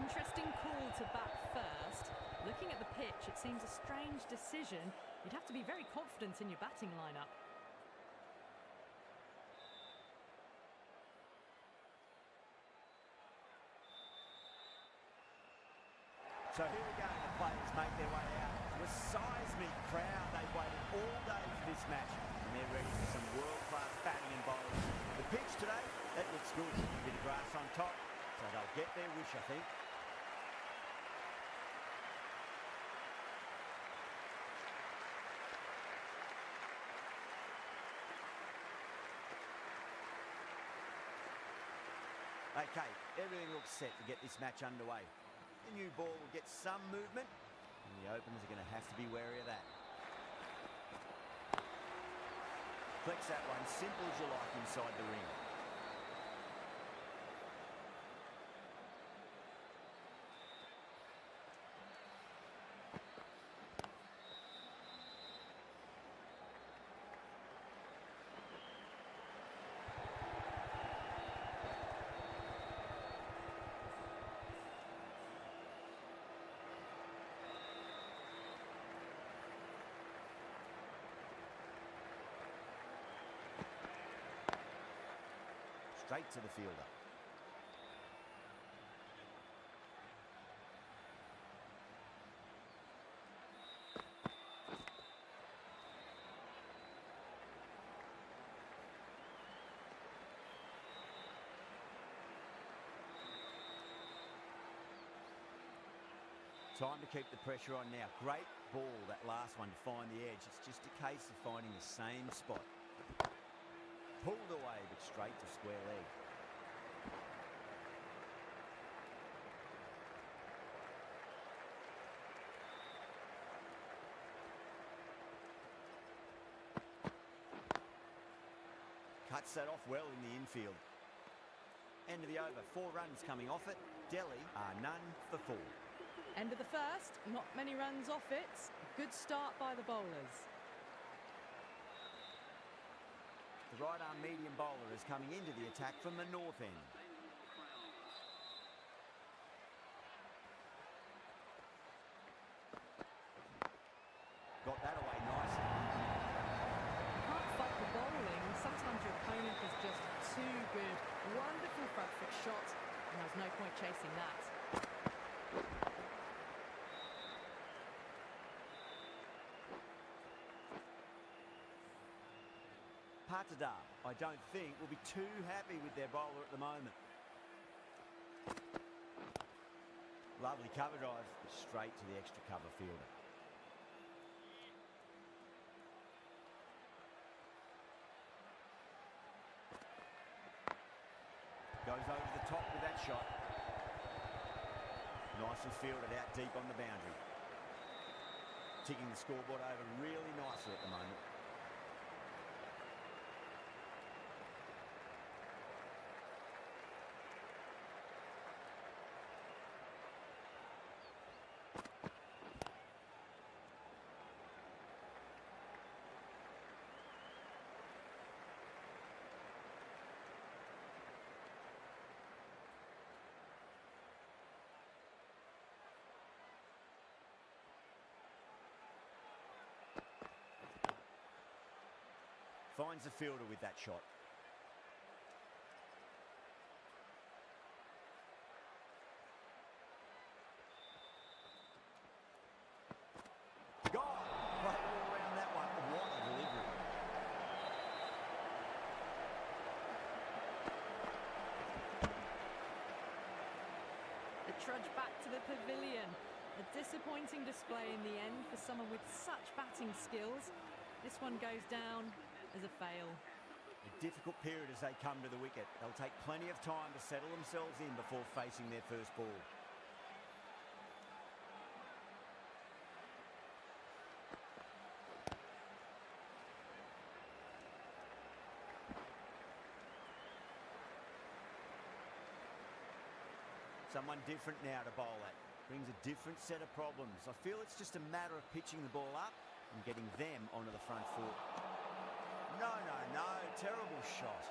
Interesting call to bat first. Looking at the pitch, it seems a strange decision. You'd have to be very confident in your batting lineup. So here we go, the players make their way out. To a seismic crowd, they've waited all day for this match, and they're ready for some world-class batting and bowling. The pitch today, that looks good. A bit of grass on top, so they'll get their wish, I think. Okay, everything looks set to get this match underway. The new ball will get some movement, and the openers are going to have to be wary of that. Flex that one, simple as you like inside the ring. Straight to the fielder. Time to keep the pressure on now. Great ball, that last one, to find the edge. It's just a case of finding the same spot. Pulled away, but straight to square leg. Cuts that off well in the infield. End of the over, 4 runs coming off it. Delhi are none for 4. End of the first, not many runs off it. Good start by the bowlers. The right-arm medium bowler is coming into the attack from the north end. Got that away nicely. You can't fight the bowling. Sometimes your opponent is just too good. Wonderful front foot shot, and there's no point chasing that. Patada, I don't think, will be too happy with their bowler at the moment. Lovely cover drive, straight to the extra cover fielder. Goes over the top with that shot. Nicely fielded out deep on the boundary. Ticking the scoreboard over really nicely at the moment. Finds the fielder with that shot. Gone! Right all around that one. What a delivery. The trudge back to the pavilion. A disappointing display in the end for someone with such batting skills. This one goes down as a fail. A difficult period as they come to the wicket. They'll take plenty of time to settle themselves in before facing their first ball. Someone different now to bowl at. Brings a different set of problems. I feel it's just a matter of pitching the ball up and getting them onto the front foot. No, no, no. Terrible shot.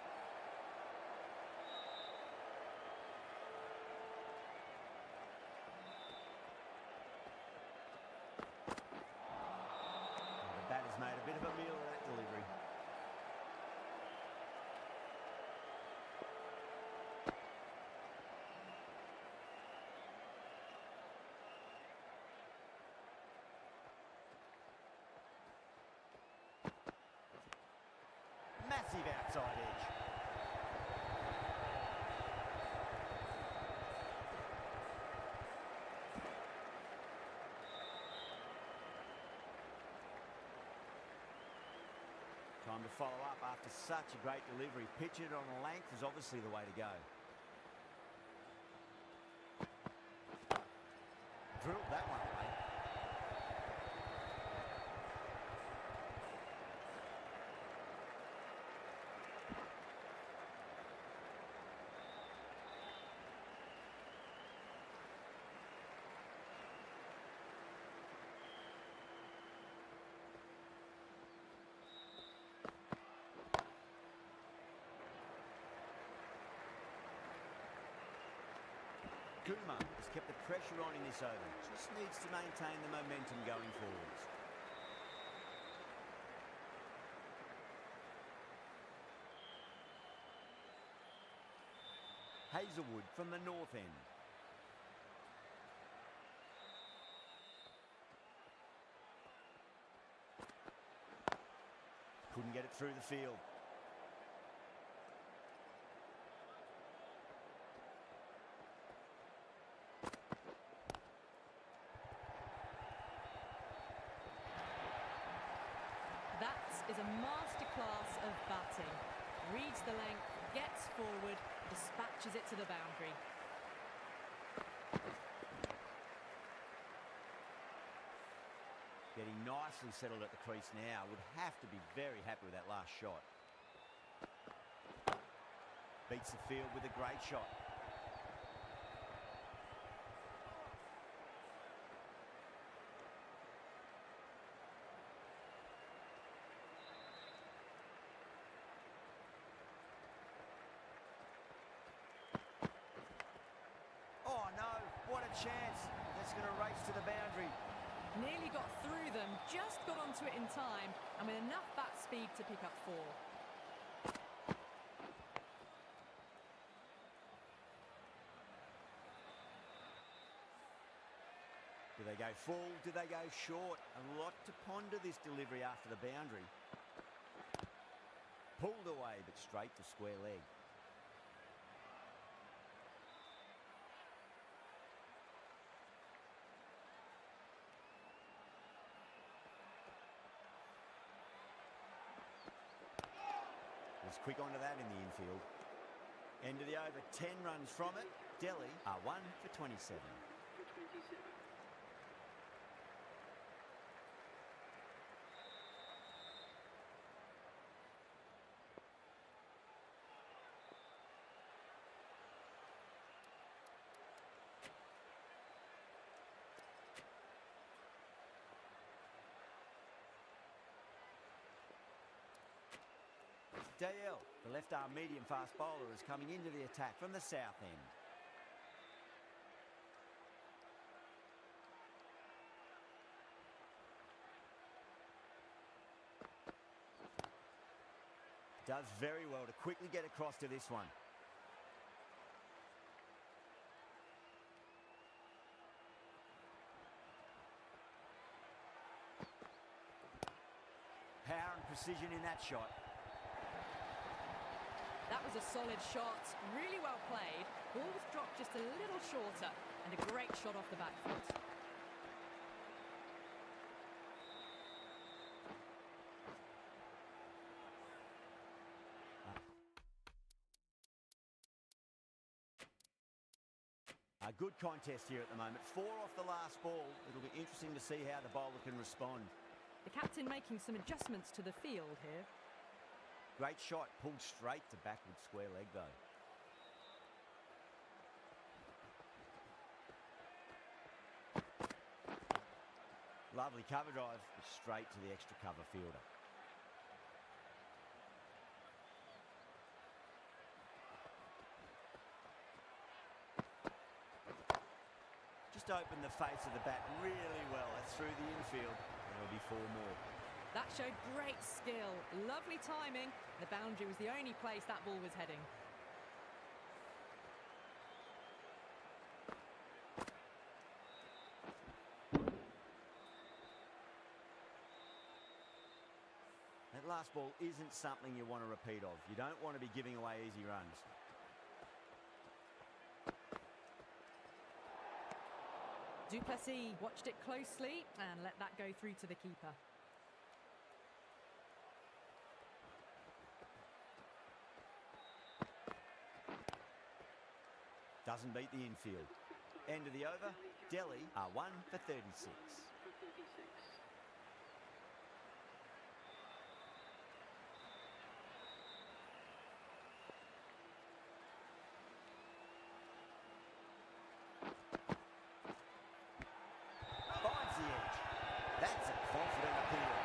bit of a meal of that delivery. Massive outside edge. Time to follow up after such a great delivery. Pitch it on a length is obviously the way to go. Drilled that one away. Kuma has kept the pressure on in this over. Just needs to maintain the momentum going forwards. Hazelwood from the north end. Couldn't get it through the field. That is a masterclass of batting. Reads the length, gets forward, dispatches it to the boundary. Getting nicely settled at the crease now. Would have to be very happy with that last shot. Beats the field with a great shot. Oh no, what a chance. That's going to race to the boundary. Nearly got through them, just got onto it in time, and with enough bat speed to pick up 4. Do they go full? Do they go short? A lot to ponder this delivery after the boundary. Pulled away, but straight to square leg. Was quick onto that in the infield. End of the over, 10 runs from it. Delhi are 1 for 27. Dale, the left-arm medium-fast bowler, is coming into the attack from the south end. Does very well to quickly get across to this one. Power and precision in that shot. That was a solid shot, really well played. Ball was dropped just a little shorter, and a great shot off the back foot. A good contest here at the moment. 4 off the last ball. It'll be interesting to see how the bowler can respond. The captain making some adjustments to the field here. Great shot, pulled straight to backward square leg though. Lovely cover drive, but straight to the extra cover fielder. Just opened the face of the bat really well. That's through the infield. There'll be 4 more. That showed great skill, lovely timing. The boundary was the only place that ball was heading. That last ball isn't something you want to repeat of. You don't want to be giving away easy runs. Duplessis watched it closely and let that go through to the keeper. Doesn't beat the infield. End of the over. Delhi are 1 for 36. Finds the edge. That's a confident appeal.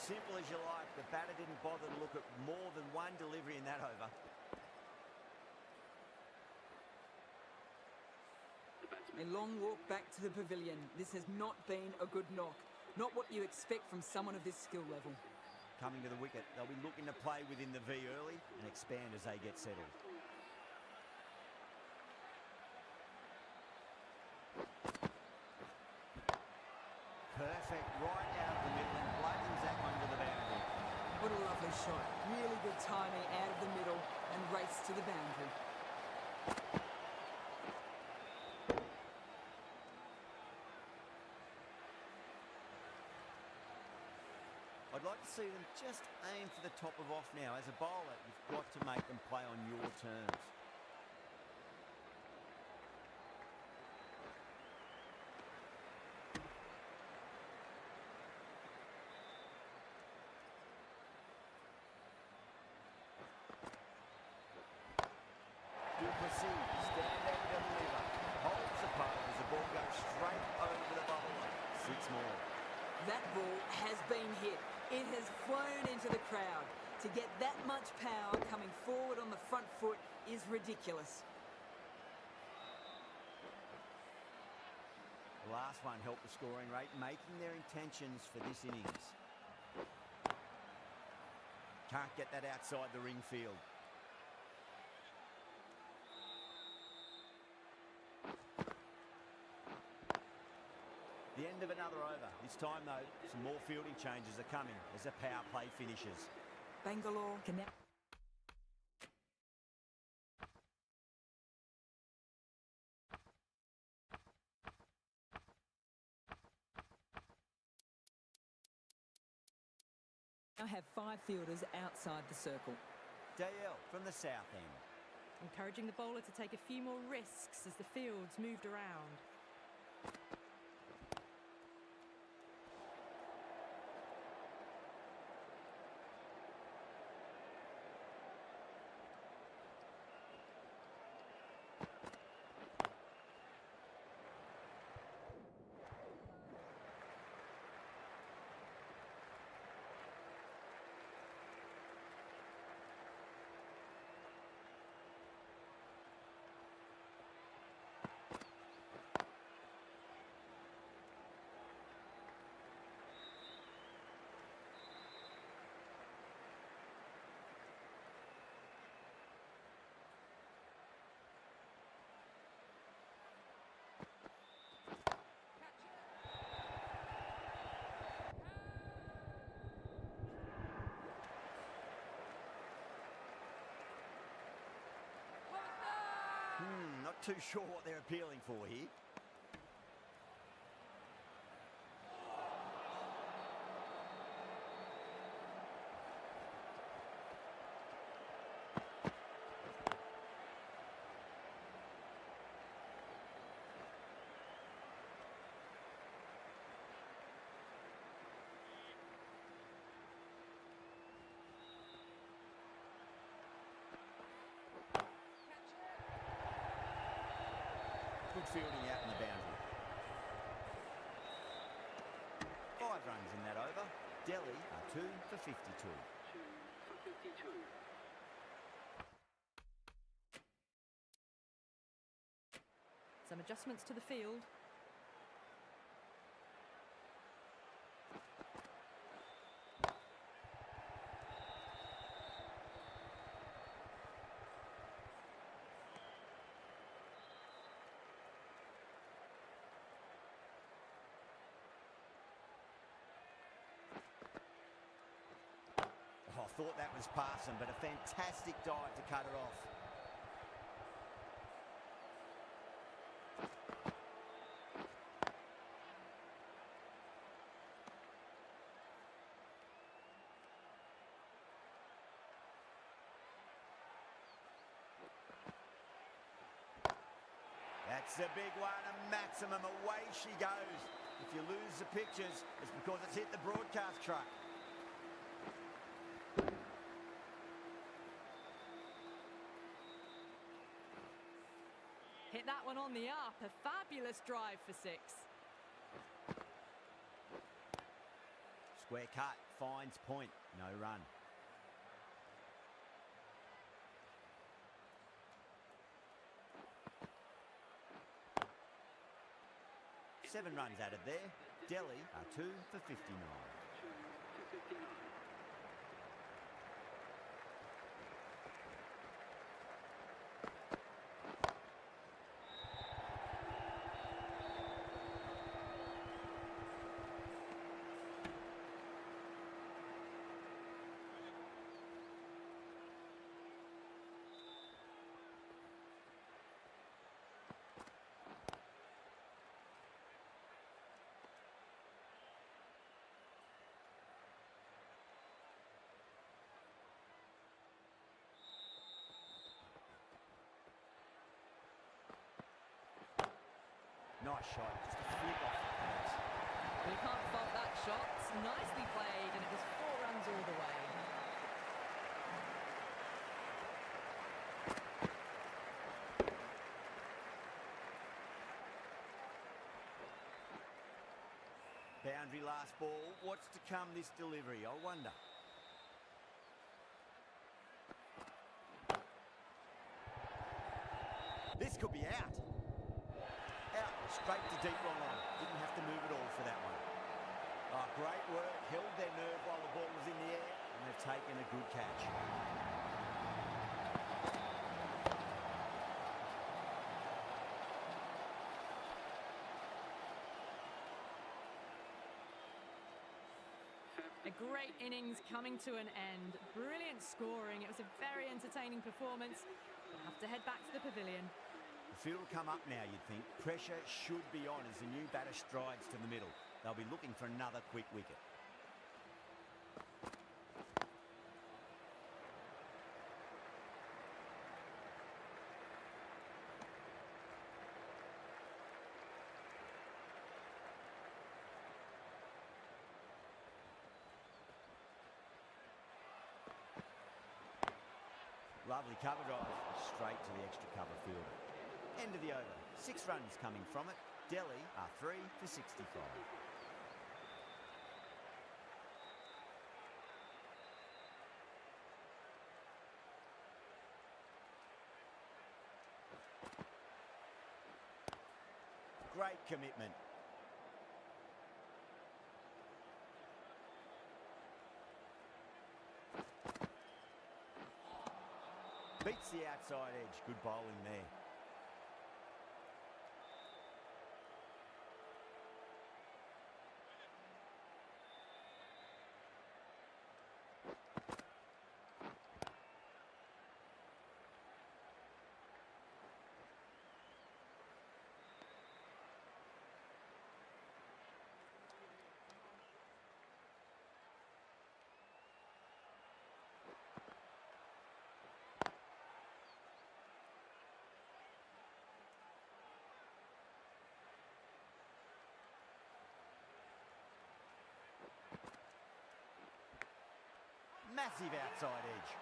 Simple as you like, the batter didn't bother to look at more than one delivery in that over. A long walk back to the pavilion. This has not been a good knock. Not what you expect from someone of this skill level. Coming to the wicket, they'll be looking to play within the V early and expand as they get settled. Perfect, right out of the middle and blazes that one to the boundary. What a lovely shot. Really good timing out of the middle and race to the boundary. I'd like to see them just aim for the top of off now. As a bowler, you've got to make them play on your terms. Duplessis, stand out to deliver. Holds the pole as the ball goes straight over the bubble. 6 more. That ball has been hit. It has flown into the crowd. To get that much power coming forward on the front foot is ridiculous. The last one helped the scoring rate, making their intentions for this innings. Can't get that outside the ring field. The end of another over. This time, though, some more fielding changes are coming as the power play finishes. Bangalore connect. Now have 5 fielders outside the circle. Dale from the south end. Encouraging the bowler to take a few more risks as the fields moved around. Not too sure what they're appealing for here. Good fielding out in the boundary. 5 runs in that over. Delhi are 2 for 52. Some adjustments to the field. Oh, I thought that was passing, but a fantastic dive to cut it off. That's a big one, a maximum. Away she goes. If you lose the pictures, it's because it's hit the broadcast truck. Hit that one on the up. A fabulous drive for 6. Square cut, finds point, no run. Seven runs added there. Delhi are 2 for 59. Nice shot, just a flip off the pads. We can't fault that shot. Nicely played, and it was 4 runs all the way. Boundary last ball. What's to come this delivery, I wonder? This could be out. Out, straight to deep long on. Didn't have to move at all for that one. Oh, great work. Held their nerve while the ball was in the air, and they've taken a good catch. A great innings coming to an end. Brilliant scoring. It was a very entertaining performance. We'll have to head back to the pavilion. The field will come up now, you'd think. Pressure should be on as the new batter strides to the middle. They'll be looking for another quick wicket. Lovely cover drive, straight to the extra cover fielder. End of the over. 6 runs coming from it. Delhi are 3 for 65. Great commitment. Beats the outside edge. Good bowling there. Massive outside edge.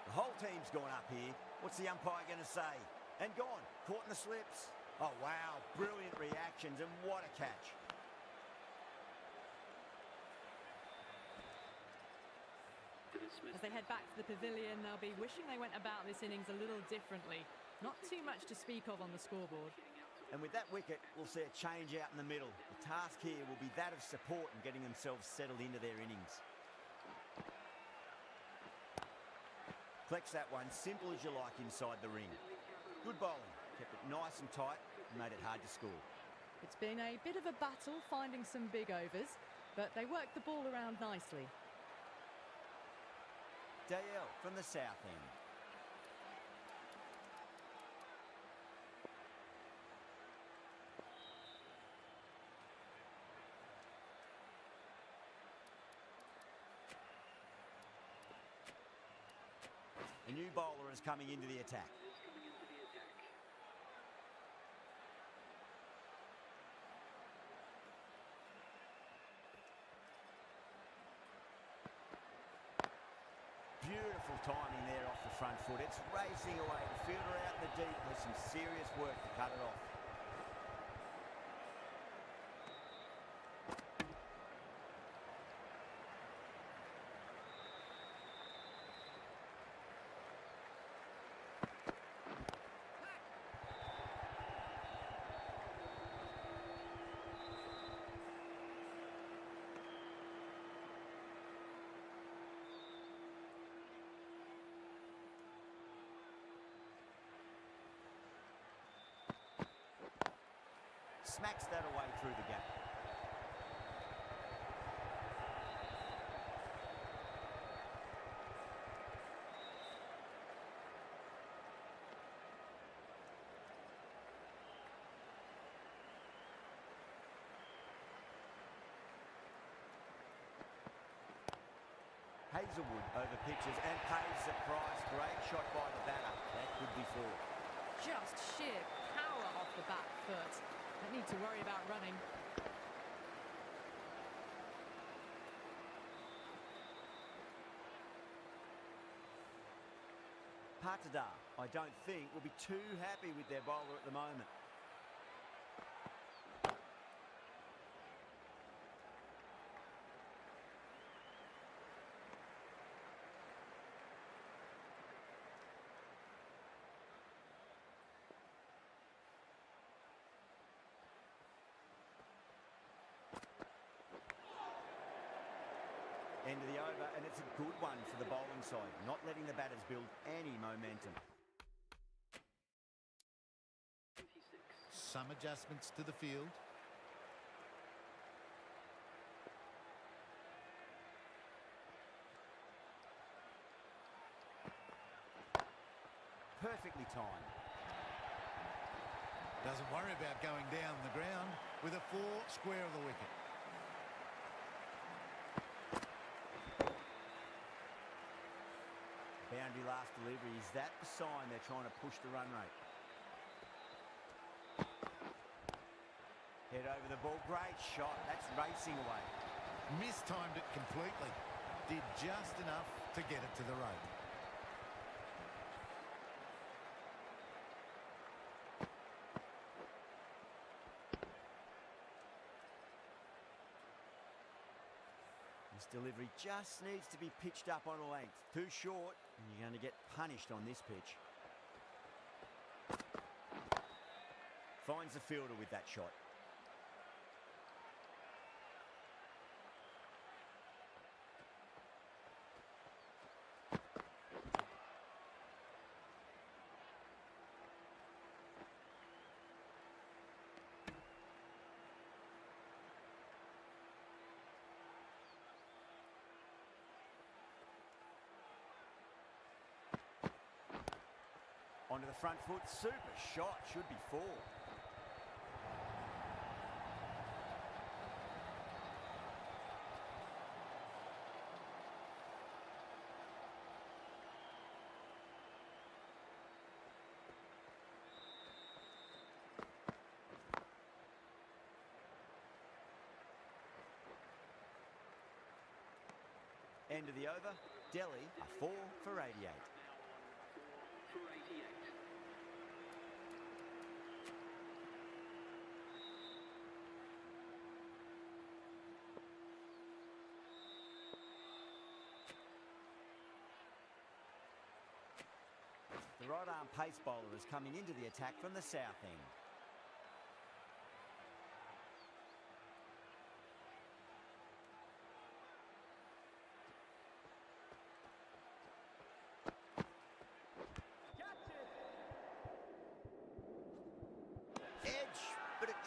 The whole team's gone up here. What's the umpire going to say? And gone. Caught in the slips. Oh, wow. Brilliant reactions, and what a catch. As they head back to the pavilion, they'll be wishing they went about this innings a little differently. Not too much to speak of on the scoreboard. And with that wicket, we'll see a change out in the middle. The task here will be that of support and getting themselves settled into their innings. Collects that one, simple as you like inside the ring. Good bowling, kept it nice and tight and made it hard to score. It's been a bit of a battle finding some big overs, but they worked the ball around nicely. Dale from the south end. A new bowler is coming into the attack. Beautiful timing there off the front foot. It's racing away. The fielder out in the deep with some serious work to cut it off. Smacks that away through the gap. Hazelwood over pitches and pays the price. Great shot by the batter. That could be four. Just sheer power off the back foot. Don't need to worry about running. Patada, I don't think, will be too happy with their bowler at the moment. End of the over, and it's a good one for the bowling side, not letting the batters build any momentum. Some adjustments to the field. Perfectly timed. Doesn't worry about going down the ground with a four square of the wicket. Boundary last delivery. Is that the sign they're trying to push the run rate? Head over the ball. Great shot. That's racing away. Mistimed it completely. Did just enough to get it to the rope. This delivery just needs to be pitched up on a length. Too short, and you're going to get punished on this pitch. Finds the fielder with that shot. Onto the front foot, super shot, should be four. End of the over, Delhi are 4 for 88. The right-arm pace bowler is coming into the attack from the south end.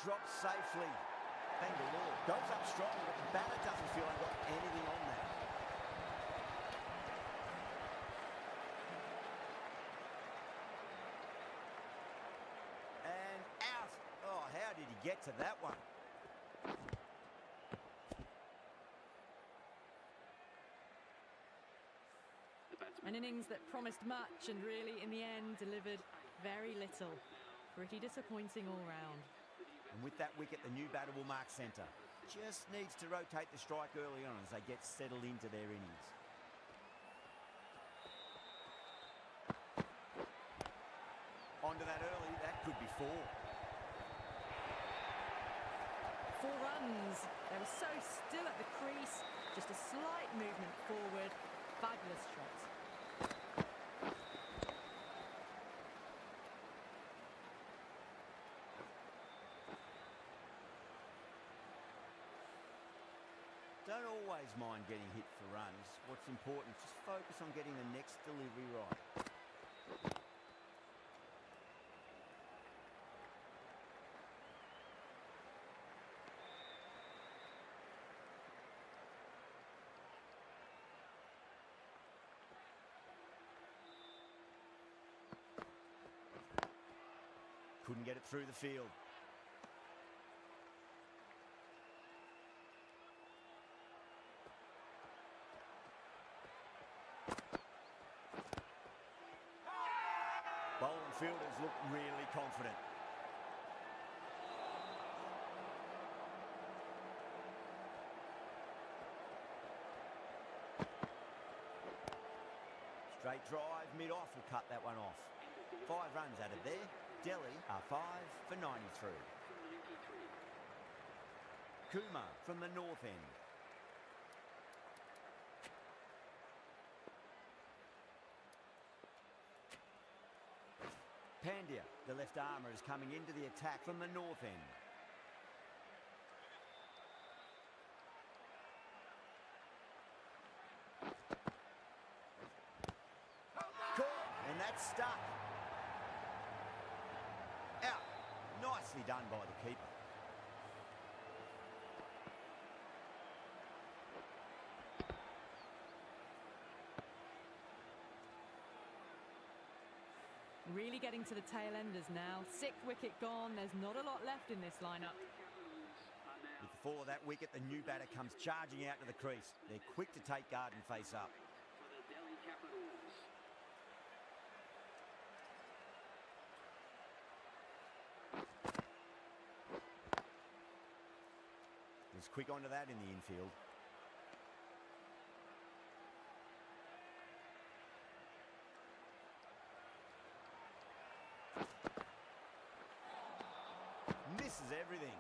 drops safely. Bangalore goes up strong, but the batter doesn't feel like got anything on that. And out. Oh, how did he get to that one? An innings that promised much and really, in the end, delivered very little. Pretty disappointing all round. And with that wicket, the new batter will mark centre. Just needs to rotate the strike early on as they get settled into their innings. Onto that early, that could be 4. 4 runs. They were so still at the crease. Just a slight movement forward. Fabulous shot. Don't always mind getting hit for runs. What's important is just focus on getting the next delivery right. Couldn't get it through the field. Bowling fielders look really confident. Straight drive, mid-off will cut that one off. 5 runs out of there. Delhi are 5 for 93. Kumar from the north end. Pandya, the left armour, is coming into the attack from the north end. Caught, and that's stuck. Out. Nicely done by the keeper. Really getting to the tail enders now. 6th wicket gone. There's not a lot left in this lineup. With the fall of that wicket, the new batter comes charging out to the crease. They're quick to take guard and face up. He's quick onto that in the infield. Misses everything.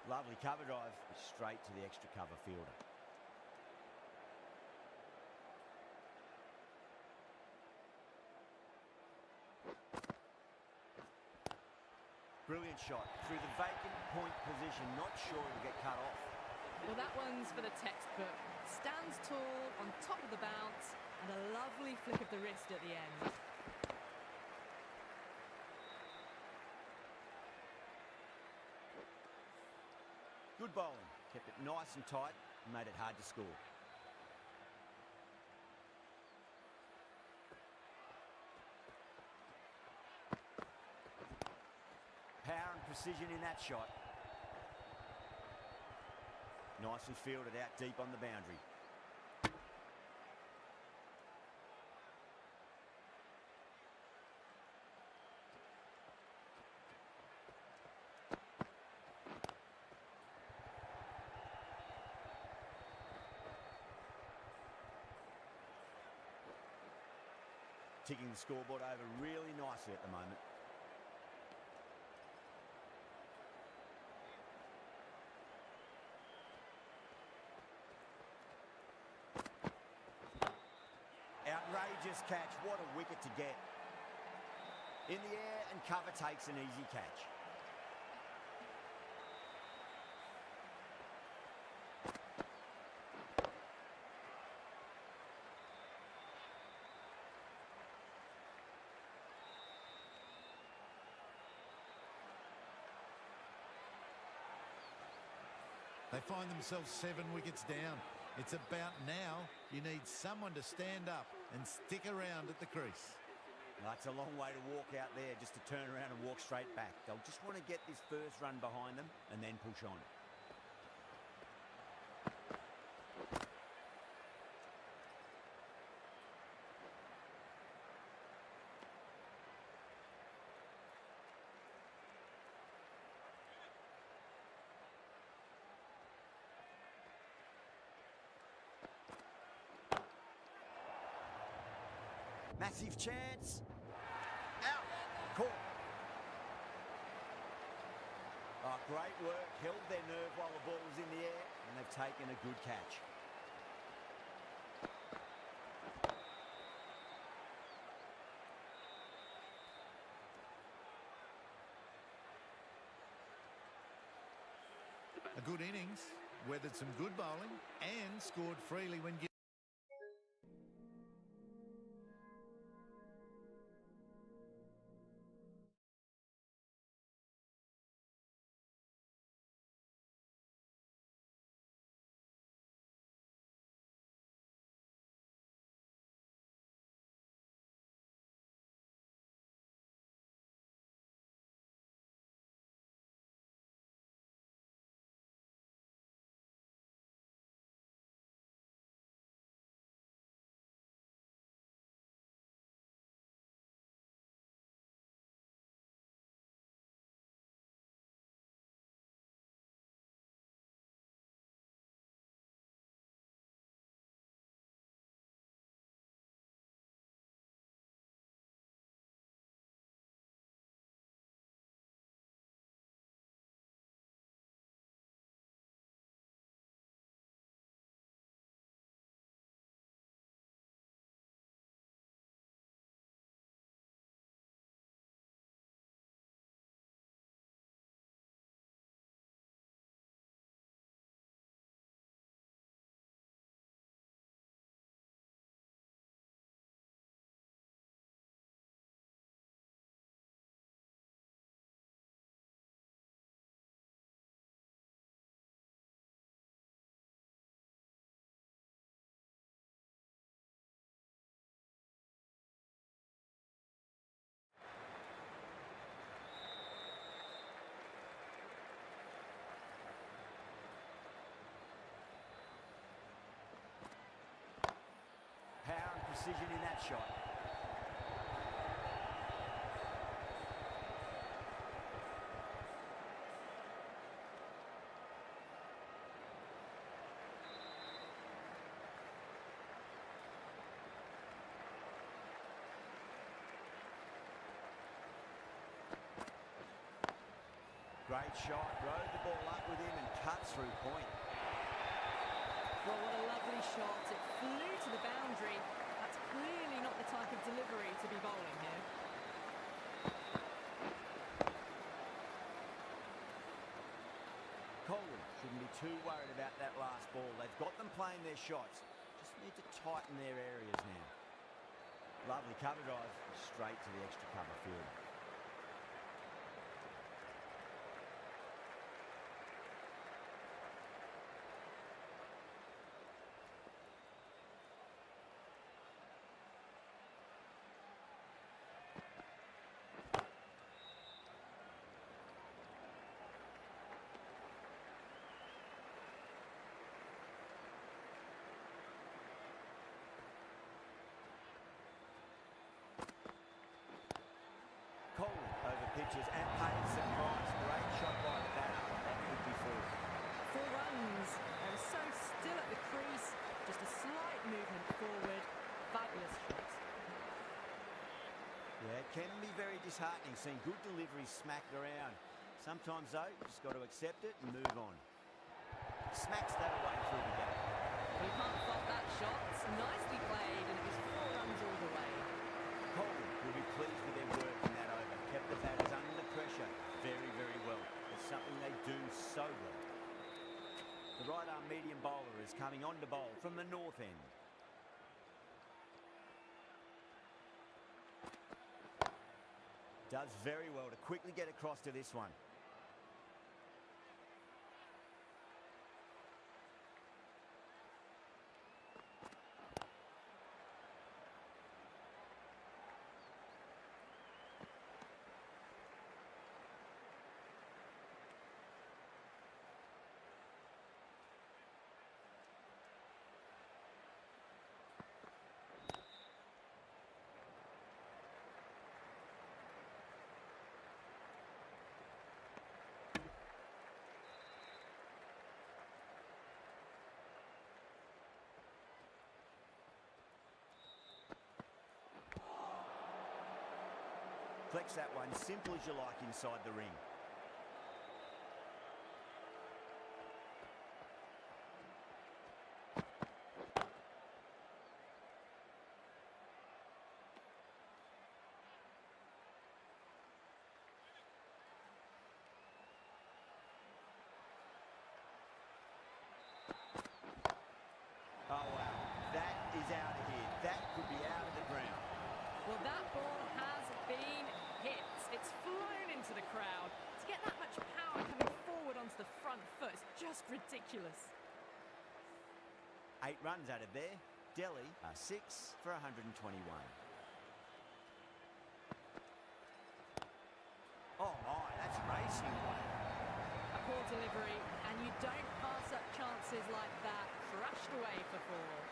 Lovely cover drive, straight to the extra cover fielder. Brilliant shot through the vacant point position, not sure it'll get cut off. Well, that one's for the textbook. Stands tall, on top of the bounce, and a lovely flick of the wrist at the end. Good bowling, kept it nice and tight and made it hard to score. Power and precision in that shot. Nicely fielded out deep on the boundary. Ticking the scoreboard over really nicely at the moment. Outrageous catch, what a wicket to get. In the air, and cover takes an easy catch. They find themselves 7 wickets down. It's about now you need someone to stand up and stick around at the crease. That's a long way to walk out there, just to turn around and walk straight back. They'll just want to get this first run behind them and then push on. Massive chance. Out. Caught. Oh, great work. Held their nerve while the ball was in the air, and they've taken a good catch. A good innings, weathered some good bowling, and scored freely when given. Power and precision in that shot. Great shot, rode the ball up with him and cut through point. Well, what a lovely shot. It flew to the boundary. That's clearly not the type of delivery to be bowling here. Colin shouldn't be too worried about that last ball. They've got them playing their shots. Just need to tighten their areas now. Lovely cover drive, straight to the extra cover field. Colin over pitches and pays the price. Great shot by the batter. That could be full. 4 runs. They were so still at the crease. Just a slight movement forward. Fabulous shot. Yeah, it can be very disheartening seeing good deliveries smacked around. Sometimes, though, you just got to accept it and move on. Smacks that away through the gap. We can't fault that shot. It's nicely played, and it was 4 runs all the way. Colin will be pleased with their work in that over. is coming on to bowl from the north end. Does very well to quickly get across to this one. Flex that one simple as you like inside the ring. Oh wow, that is out of here. That could be out of the ground. Well, that ball has been hit. It's flown into the crowd. To get that much power coming forward onto the front foot is just ridiculous. 8 runs out of there. Delhi are 6 for 121. Oh my, that's racing. A poor delivery, and you don't pass up chances like that. Crashed away for 4.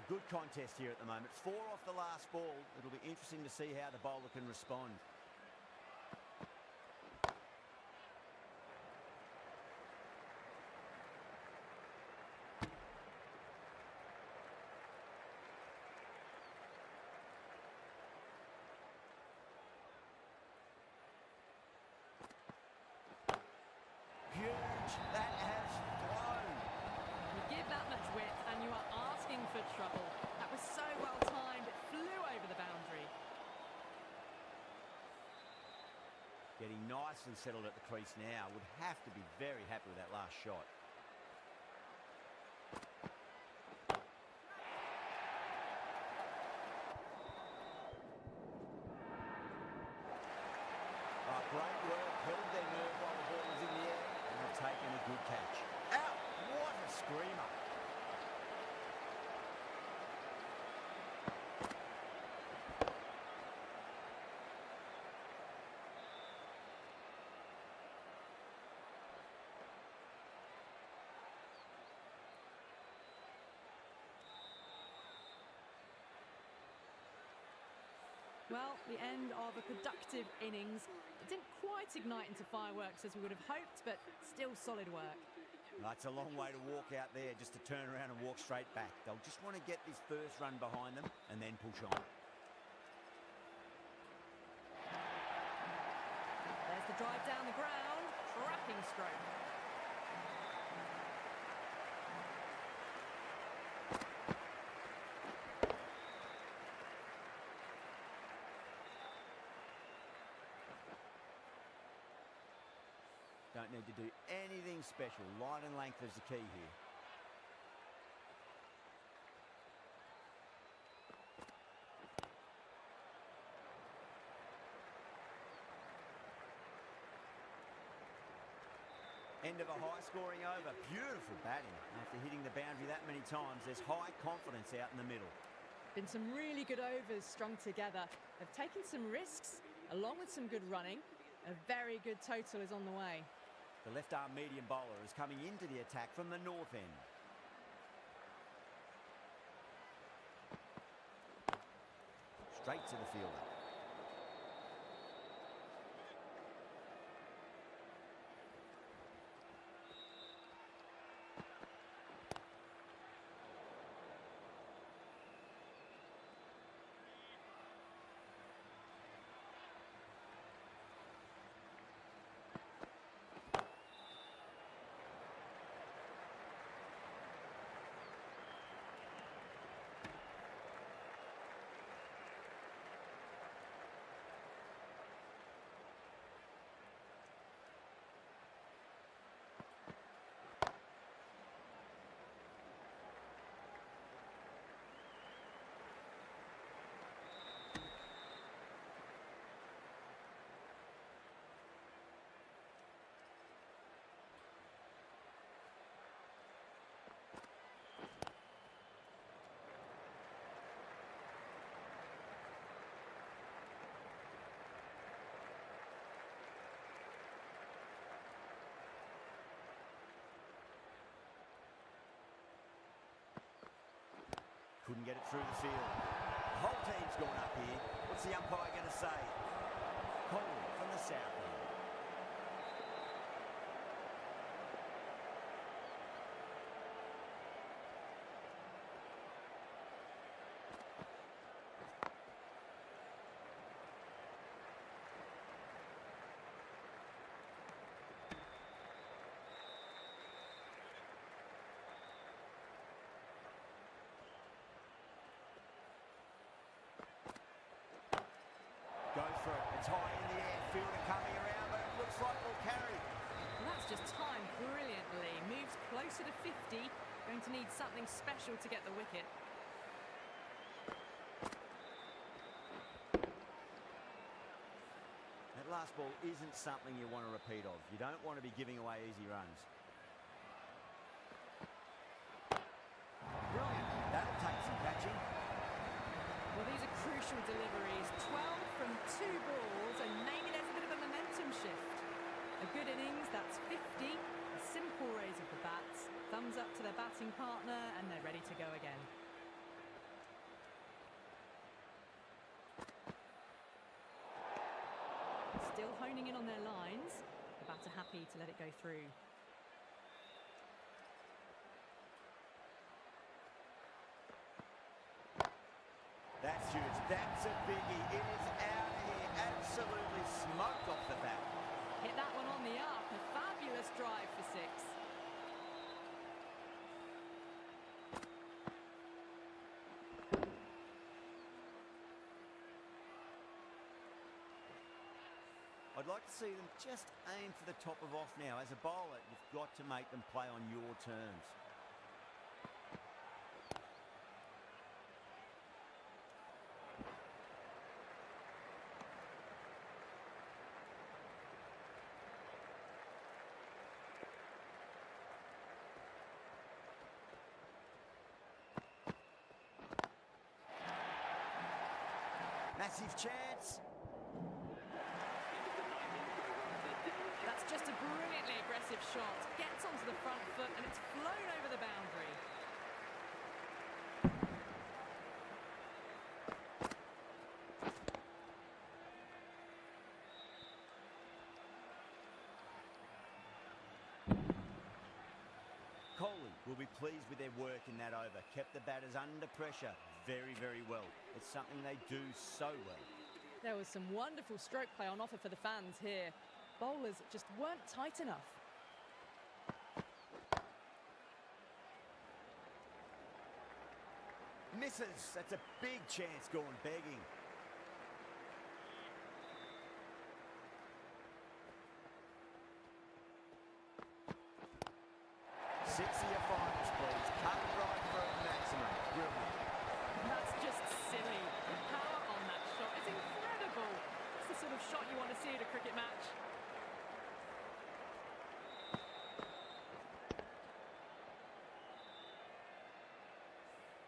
Good contest here at the moment. 4 off the last ball. It'll be interesting to see how the bowler can respond. Huge. That has flown. You give that much width and you are asking for trouble. That was so well timed, it flew over the boundary. Getting nicely settled at the crease now. Would have to be very happy with that last shot. Oh, great work. Held their nerve while the ball was in the air and have taken a good catch. Out! What a screamer. Well, the end of a productive innings. It didn't quite ignite into fireworks as we would have hoped, but still solid work. That's a long way to walk out there just to turn around and walk straight back. They'll just want to get this first run behind them and then push on. There's the drive down the ground. Cracking stroke. Don't need to do anything special. Line and length is the key here. End of a high-scoring over. Beautiful batting. After hitting the boundary that many times, there's high confidence out in the middle. Been some really good overs strung together. They've taken some risks, along with some good running. A very good total is on the way. The left-arm medium bowler is coming into the attack from the north end. Straight to the fielder. couldn't get it through the field. The whole team's gone up here. What's the umpire going to say? Colin from the south end. Go for it. It's high in the air. Fielder coming around, but it looks like we'll carry. And that's just timed brilliantly. Moves closer to 50. Going to need something special to get the wicket. That last ball isn't something you want to repeat of. You don't want to be giving away easy runs. Brilliant. That'll take some catching. Well, these are crucial deliveries. 12 from 2 balls, and maybe there's a bit of a momentum shift. A good innings, that's 50. A simple raise of the bats. Thumbs up to their batting partner, and they're ready to go again. Still honing in on their lines. The batter happy to let it go through. That's huge. That's a biggie. It is out of here. Absolutely smoked off the bat. Hit that one on the up. A fabulous drive for 6. I'd like to see them just aim for the top of off now. As a bowler, you've got to make them play on your terms. Massive chance. That's just a brilliantly aggressive shot. Gets onto the front foot and it's flown over the boundary. Kohli will be pleased with their work in that over. Kept the batters under pressure very, very well. It's something they do so well. There was some wonderful stroke play on offer for the fans here. Bowlers just weren't tight enough. Misses. That's a big chance gone begging. Six of your finals, please. Cut and right for a maximum. Brilliant. That's just silly. The power on that shot is incredible. It's the sort of shot you want to see at a cricket match.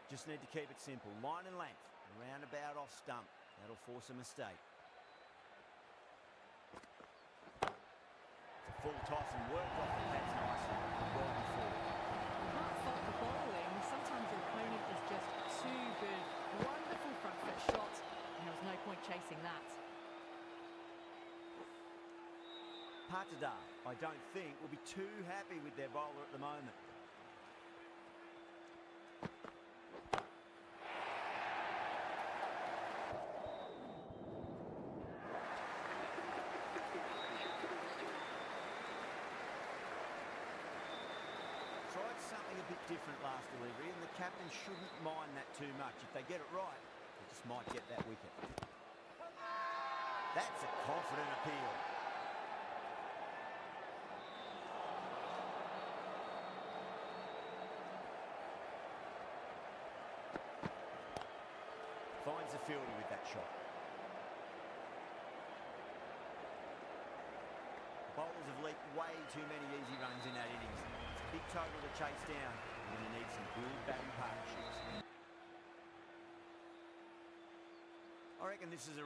Just need to keep it simple. Line and length. Around about off stump. That'll force a mistake. It's a full toss and worked off the pads nicely. Well before. Can't fault the bowling. Sometimes your opponent is just too good. Wonderful front foot shot, and there was no point chasing that. Patada, I don't think, will be too happy with their bowler at the moment. Tried something a bit different last delivery, and the captain shouldn't mind that too much. If they get it right, they just might get that wicket. That's a confident appeal. Finds the fielder with that shot. Bowlers have leaked way too many easy runs in that innings. It's a big total to chase down. You're going to need some good batting partnerships. I reckon this is a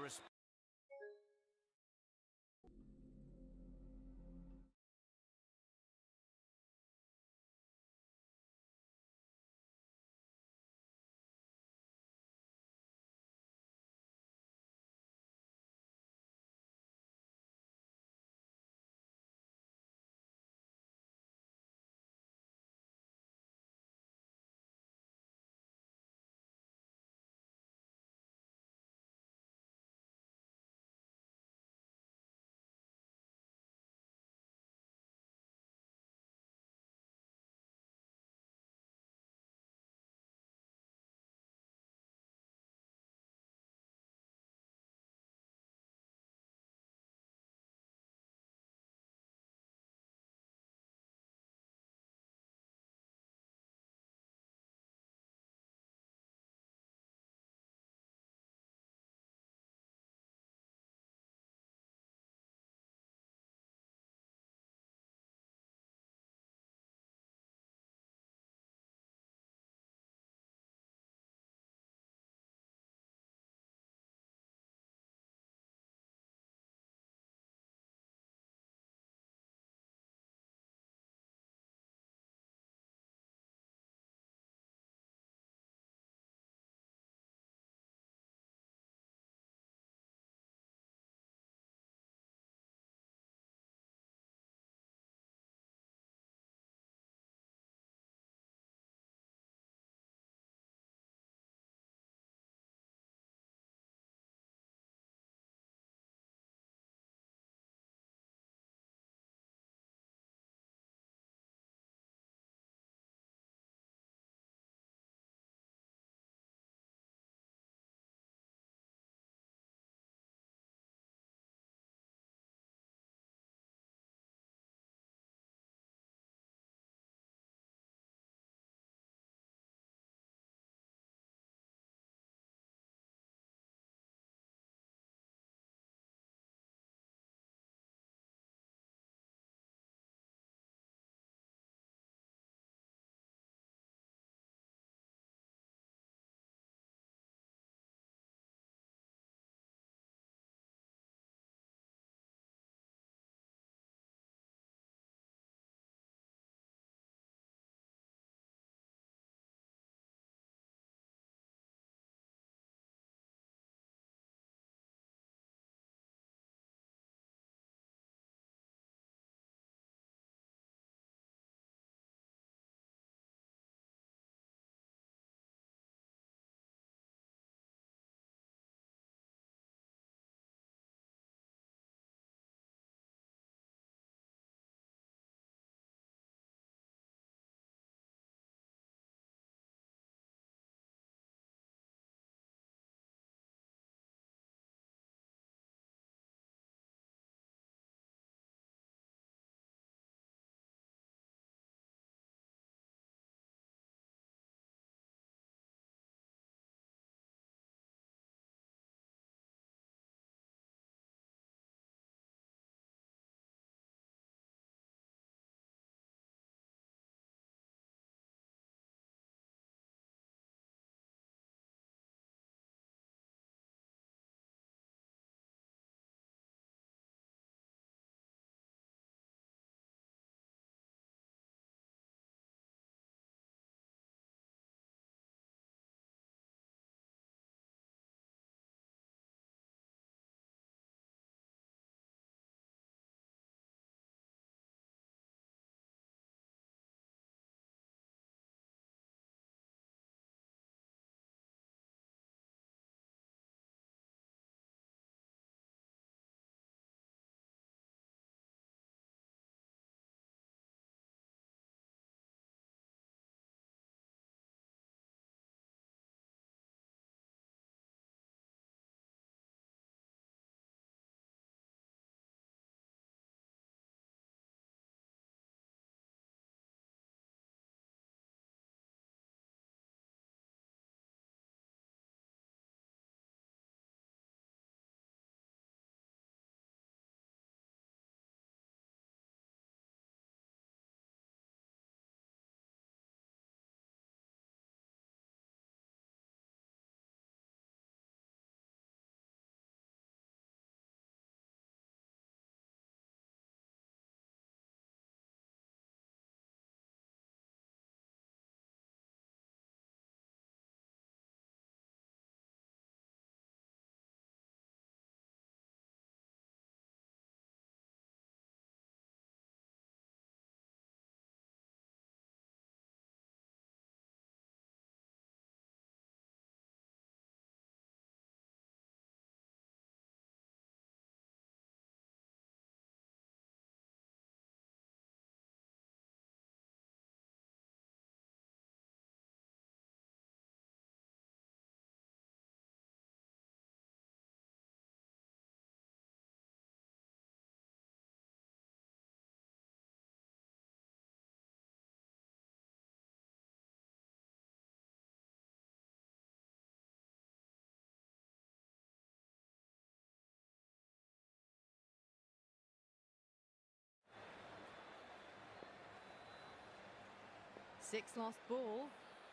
6 lost ball.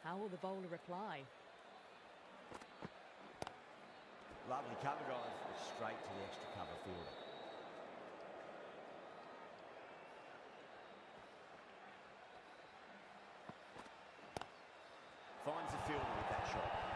How will the bowler reply? Lovely cover, guys. Straight to the extra cover fielder. Finds the fielder with that shot.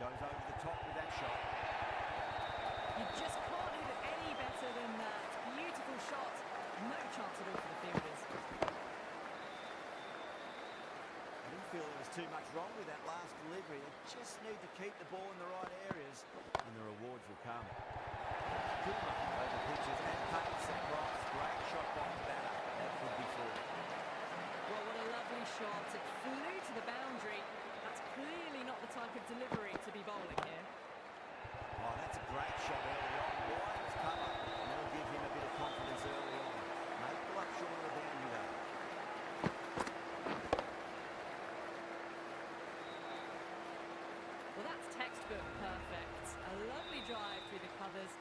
Goes over the top with that shot. You just can't hit it any better than that. Beautiful shot. No chance at all for the fielders. I didn't feel there was too much wrong with that last delivery. They just need to keep the ball in the right areas and the rewards will come. Appunu over pitches and pace across. Great shot by the batter. That could be four. Well, what a lovely shot. It flew to the boundary. That's clearly not the type of delivery to be bowling here. Oh, that's a great shot early on. Wide of cover. And that'll give him a bit of confidence early on. May pull up short of the boundary though. Well, that's textbook perfect. A lovely drive through the covers.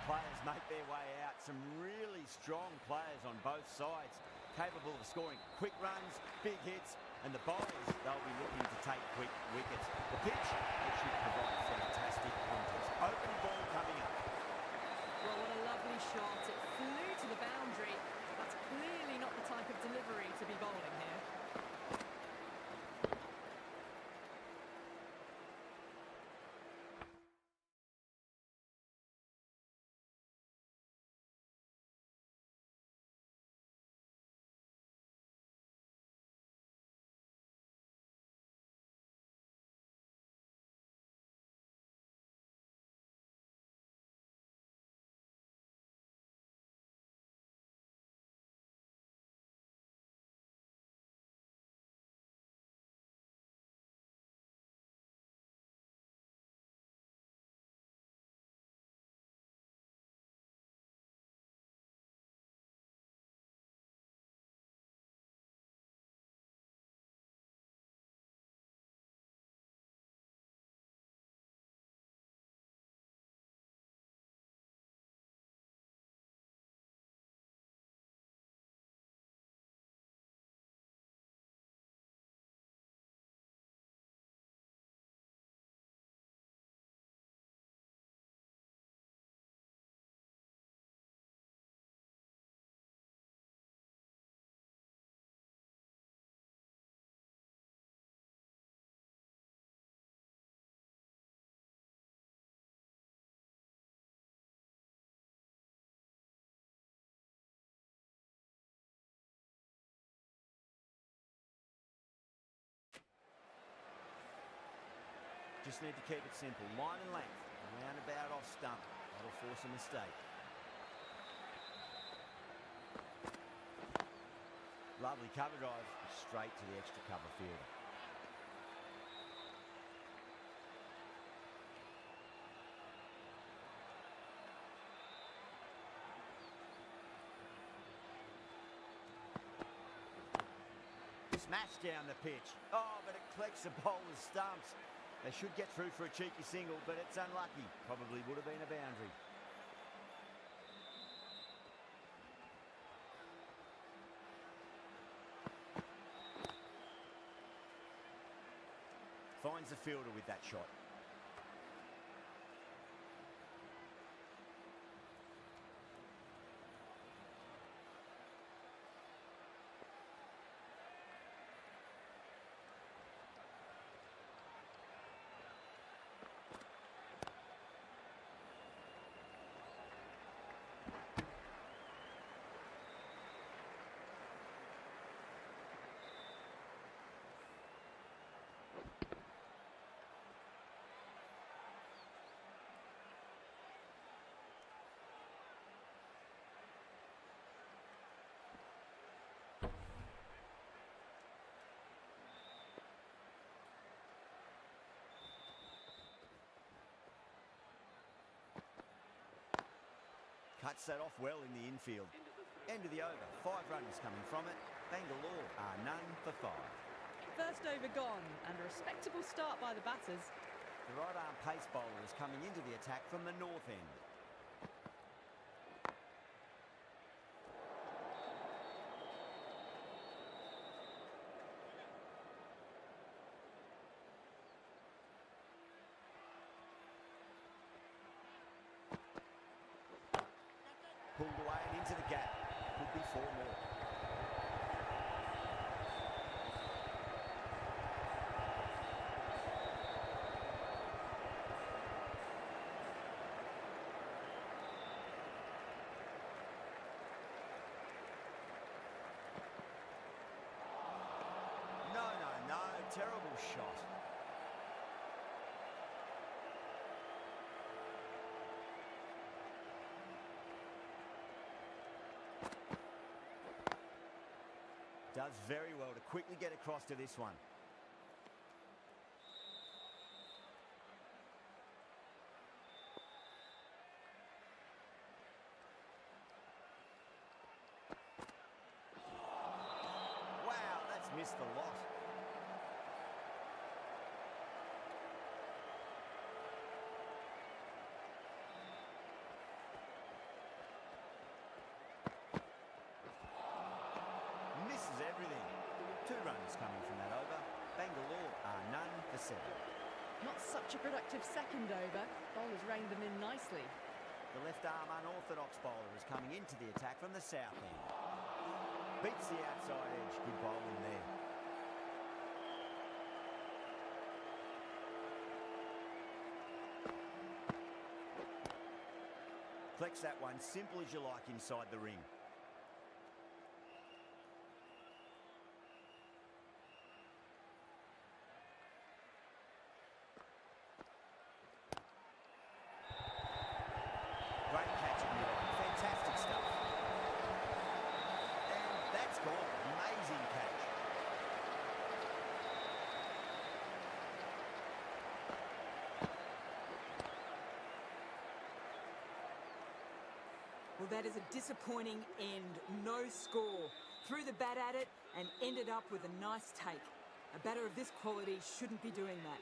players make their way out. Some really strong players on both sides, capable of scoring quick runs, big hits, and the bowlers, they'll be looking to take quick wickets. The pitch, it should provide fantastic contest. Opening ball coming up. Well, what a lovely shot. It flew to the boundary. That's clearly not the type of delivery to be bowling here. Just need to keep it simple. Line and length. Roundabout off stump. That'll force a mistake. Lovely cover drive. Straight to the extra cover fielder. Smash down the pitch. Oh, but it collects the bowler's stumps. They should get through for a cheeky single, but it's unlucky. Probably would have been a boundary. Finds the fielder with that shot. Cuts that off well in the infield. End of the over. 5 runners coming from it. Bangalore are none for 5. First over gone, and a respectable start by the batters. The right arm pace bowler is coming into the attack from the north end. Pulled away and into the gap. Could be 4 more. No. Terrible shot. Does very well to quickly get across to this one. Wow, that's missed the lot. points coming from that over. Bangalore are none for 7. Not such a productive second over. Bowlers reined them in nicely. The left-arm unorthodox bowler is coming into the attack from the south end. Beats the outside edge. Good bowling there. Collects that one, simple as you like inside the ring. Great catch at mid-on. Fantastic stuff. And that's gone. Amazing catch. Well, that is a disappointing end. No score. Threw the bat at it and ended up with a nice take. A batter of this quality shouldn't be doing that.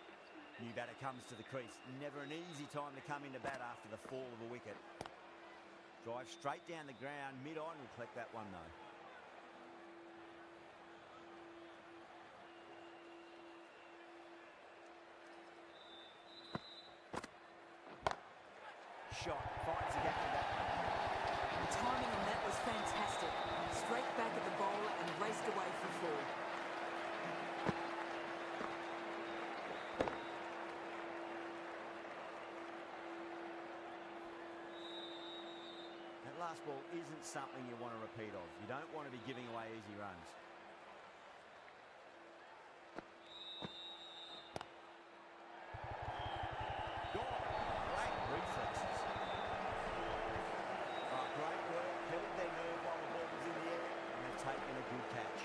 New batter comes to the crease. Never an easy time to come into bat after the fall of a wicket. Drive straight down the ground. Mid-on will collect that one though. Shot. Finds the gap in that one. The timing on that was fantastic. Straight back at the bowler and raced away for 4. That last ball isn't something you want to repeat of. You don't want to be giving away easy runs. Gone. Great reflexes. Oh, great work. Held their nerve while the ball was in the air, and they've taken a good catch.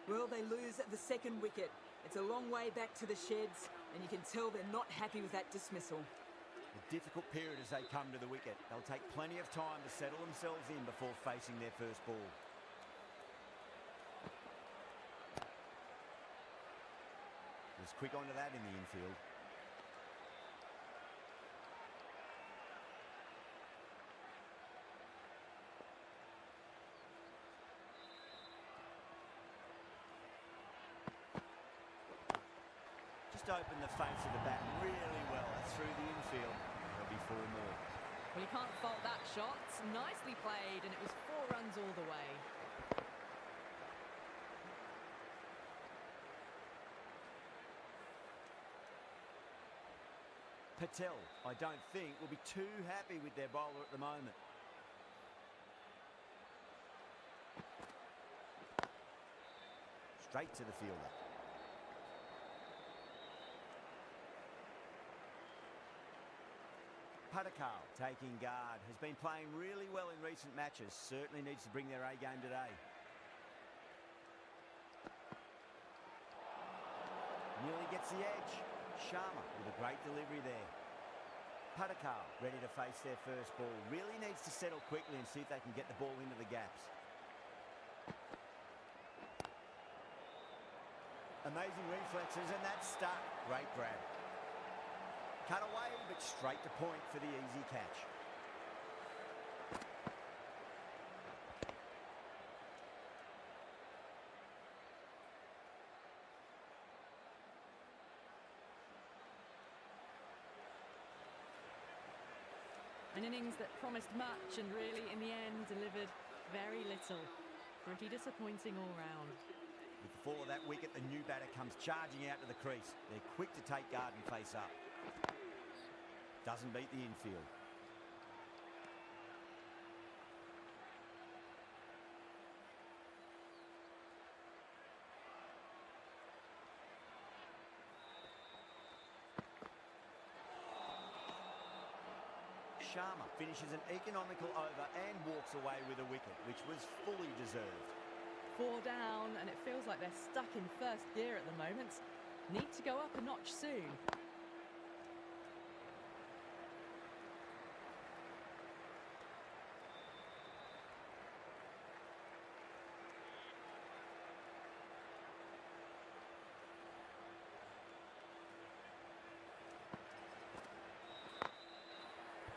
Well, they lose the second wicket. It's a long way back to the sheds, and you can tell they're not happy with that dismissal. A difficult period as they come to the wicket. They'll take plenty of time to settle themselves in before facing their first ball. Was quick onto that in the infield. Just opened the face of the bat really well through the infield. There'll be 4 more. Well, you can't fault that shot. Nicely played, and it was 4 runs all the way. Patel, I don't think, will be too happy with their bowler at the moment. Straight to the fielder. Appunuthegamer taking guard. Has been playing really well in recent matches. Certainly needs to bring their A game today. Nearly gets the edge. Sharma with a great delivery there. Appunuthegamer ready to face their first ball. Really needs to settle quickly and see if they can get the ball into the gaps. Amazing reflexes, and that's stuck. Great grab. Cut away, but straight to point for the easy catch. An innings that promised much and really, in the end, delivered very little. Pretty disappointing all round. With the fall of that wicket, the new batter comes charging out to the crease. They're quick to take guard and face up. Doesn't beat the infield. Sharma finishes an economical over and walks away with a wicket, which was fully deserved. 4 down, and it feels like they're stuck in first gear at the moment. Need to go up a notch soon.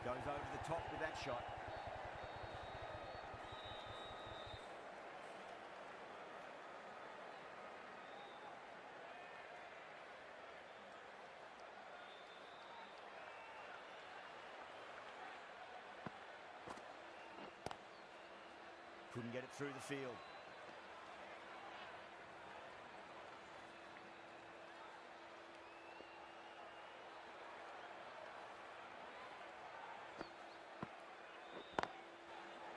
Goes was over the top with that shot. Couldn't get it through the field.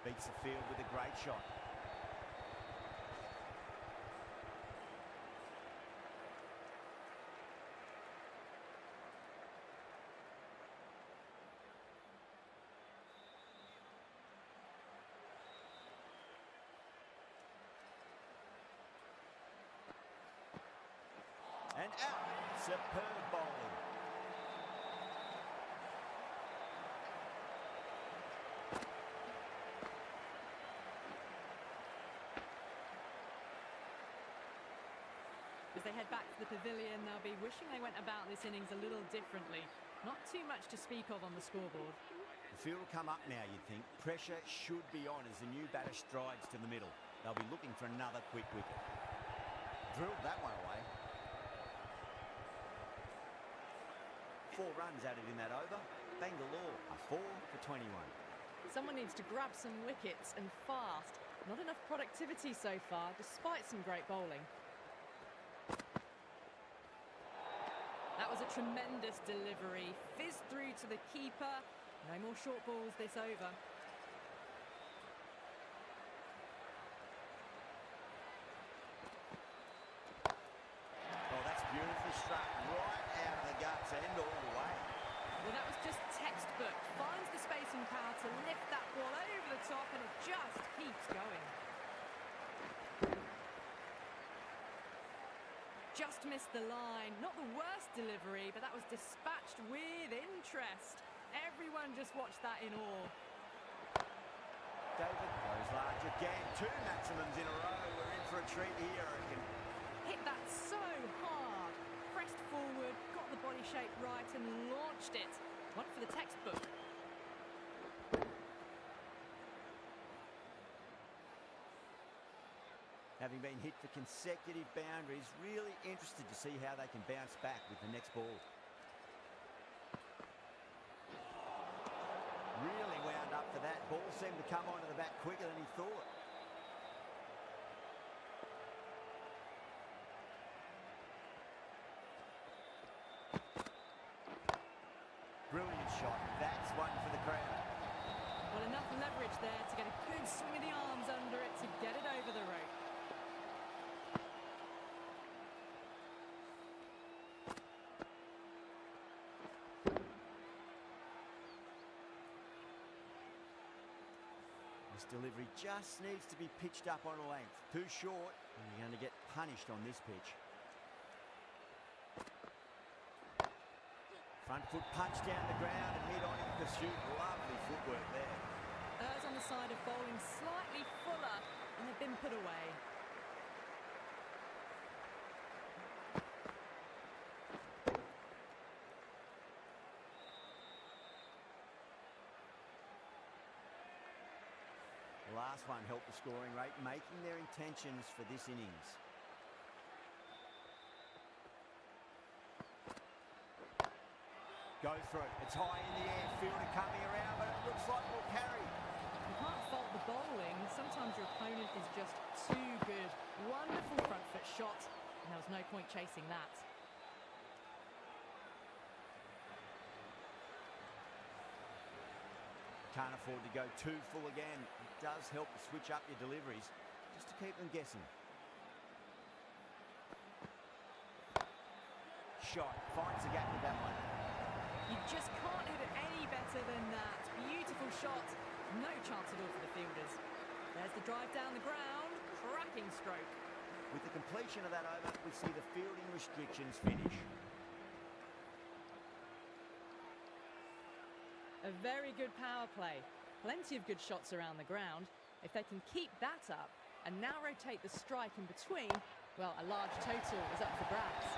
Beats the field with a great shot. And out. Superb bowling. As they head back to the pavilion, they'll be wishing they went about this innings a little differently. Not too much to speak of on the scoreboard. The field will come up now, you'd think. Pressure should be on as the new batter strides to the middle. They'll be looking for another quick wicket. Drilled that one away. 4 runs added in that over. Bangalore are 4 for 21. Someone needs to grab some wickets and fast. Not enough productivity so far, despite some great bowling. That was a tremendous delivery. Fizzed through to the keeper. No more short balls this over. Oh, that's beautifully struck. Right out of the guts and all the way. Well, that was just textbook. Finds the space and power to lift that ball over the top, and it just keeps going. Just missed the line. Not the worst delivery, but that was dispatched with interest. Everyone just watched that in awe. David goes large again. 2 maximums in a row. We're in for a treat here, I reckon. Hit that so hard. Pressed forward, got the body shape right, and launched it. One for the textbook. Having been hit for consecutive boundaries, really interested to see how they can bounce back with the next ball. Really wound up for that. Ball seemed to come onto the bat quicker than he thought. Brilliant shot. That's one for the crowd. Well, enough leverage there to get a good swing of the arms under it to get it over the rope. This delivery just needs to be pitched up on a length. Too short, and you're going to get punished on this pitch. Front foot punch down the ground and mid-on in pursuit. Lovely footwork there. Errs on the side of bowling slightly fuller, and they've been put away. The last one helped the scoring rate, making their intentions for this innings. Go for it. It's high in the air. Fielder coming around, but it looks like we'll carry. You can't fault the bowling. Sometimes your opponent is just too good. Wonderful front foot shot, and there was no point chasing that. Can't afford to go too full again. It does help to switch up your deliveries, just to keep them guessing. Shot. Finds the gap with that one. You just can't hit it any better than that. Beautiful shot. No chance at all for the fielders. There's the drive down the ground. Cracking stroke. With the completion of that over, we see the fielding restrictions finish. A very good power play. Plenty of good shots around the ground. If they can keep that up and now rotate the strike in between, well, a large total is up for grabs.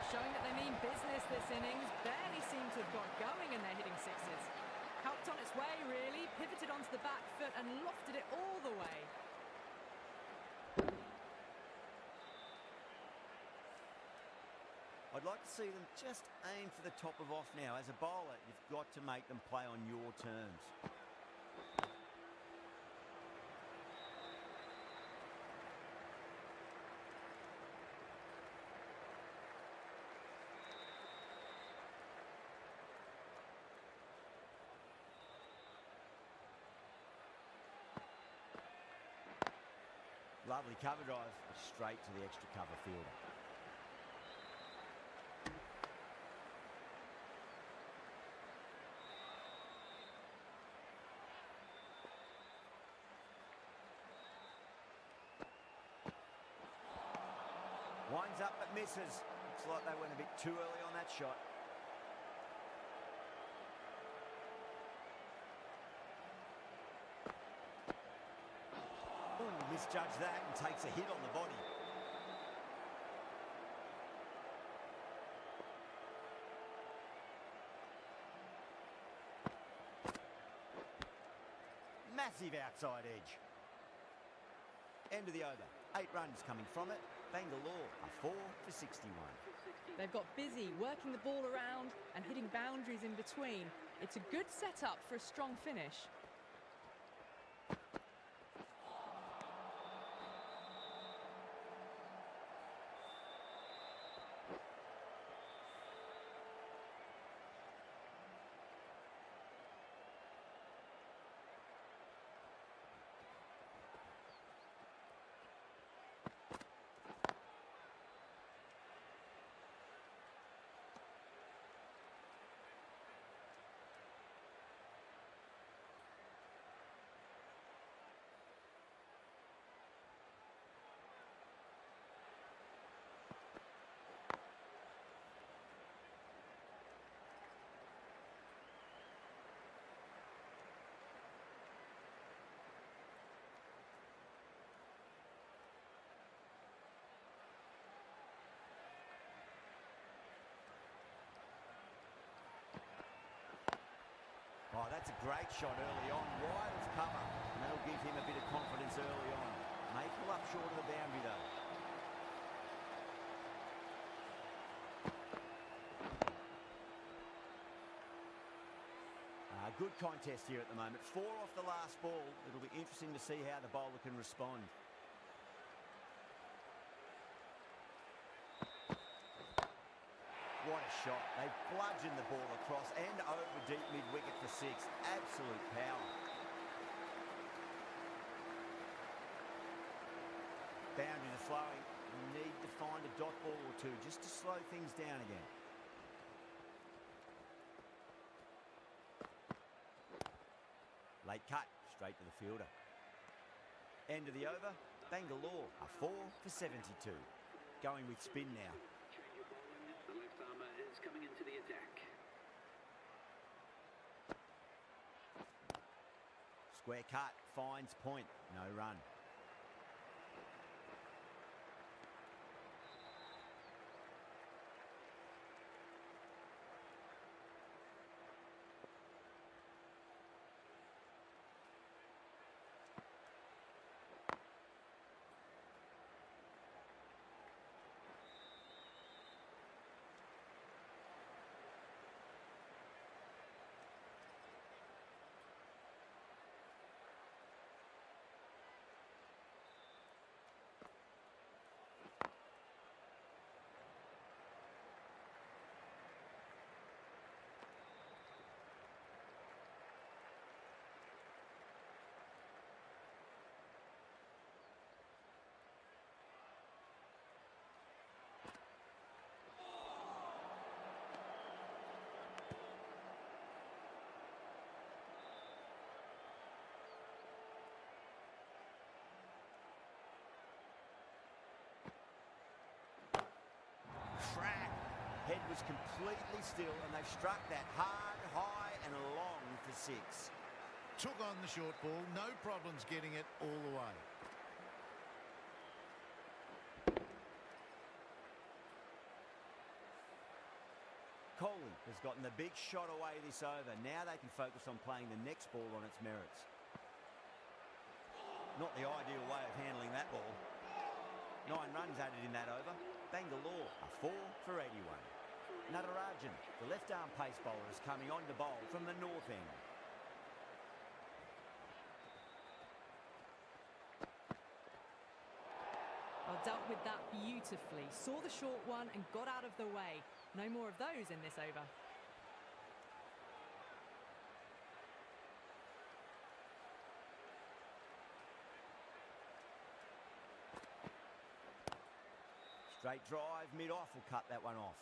Showing that they mean business this innings. Barely seem to have got going and they're hitting sixes. Helped on its way, really. Pivoted onto the back foot and lofted it all the way. I'd like to see them just aim for the top of off now. As a bowler, you've got to make them play on your terms. Lovely cover drive, straight to the extra cover fielder. Winds up but misses. Looks like they went a bit too early on that shot. Ooh, misjudged that and takes a hit on the body. Massive outside edge. End of the over. 8 runs coming from it. Bangalore are 4 for 61. They've got busy working the ball around and hitting boundaries in between. It's a good setup for a strong finish. Oh, that's a great shot early on, wide of cover, and that'll give him a bit of confidence early on. May pull up short of the boundary though. Good contest here at the moment. 4 off the last ball. It'll be interesting to see how the bowler can respond. What a shot. They've bludgeoned the ball across and over deep mid-wicket for 6. Absolute power. Boundaries are flowing. You need to find a dot ball or two just to slow things down again. Late cut, straight to the fielder. End of the over. Bangalore are 4 for 72. Going with spin now. The left armour is coming into the attack. Square cut, finds point, no run. Crack. Head was completely still and they've struck that hard, high and long for 6. Took on the short ball, no problems getting it all the way. Coley has gotten the big shot away this over. Now they can focus on playing the next ball on its merits. Not the ideal way of handling that ball. 9 runs added in that over. Bangalore are 4 for 81. Natarajan, the left-arm pace bowler, is coming on to bowl from the north end. Well, dealt with that beautifully. Saw the short one and got out of the way. No more of those in this over. Straight drive, mid-off will cut that one off.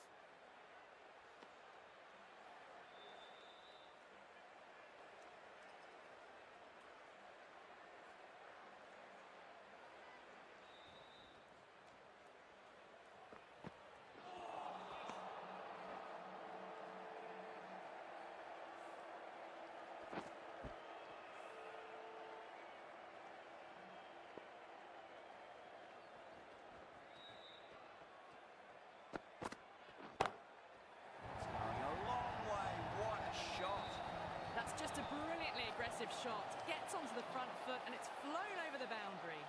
Just a brilliantly aggressive shot. Gets onto the front foot and it's flown over the boundary.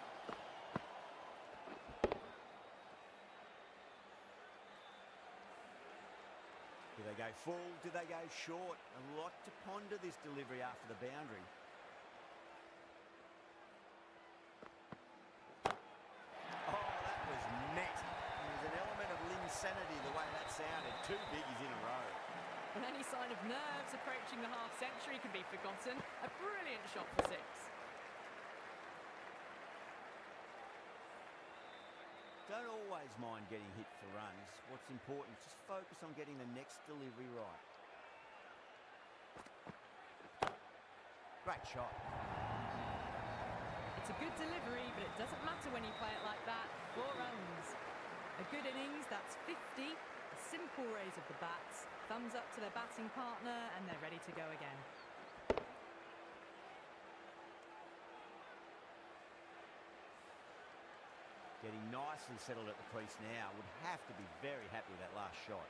Do they go full? Do they go short? A lot to ponder this delivery after the boundary. Oh, that was net. There's an element of insanity the way that sounded. 2 biggies in a row. And any sign of nerves approaching the half-century can be forgotten. A brilliant shot for 6. Don't always mind getting hit for runs. What's important is just focus on getting the next delivery right. Great shot. It's a good delivery, but it doesn't matter when you play it like that. 4 runs. A good innings, that's 50. A simple raise of the bats. Thumbs up to their batting partner, and they're ready to go again. Getting nicely settled at the crease now. Would have to be very happy with that last shot.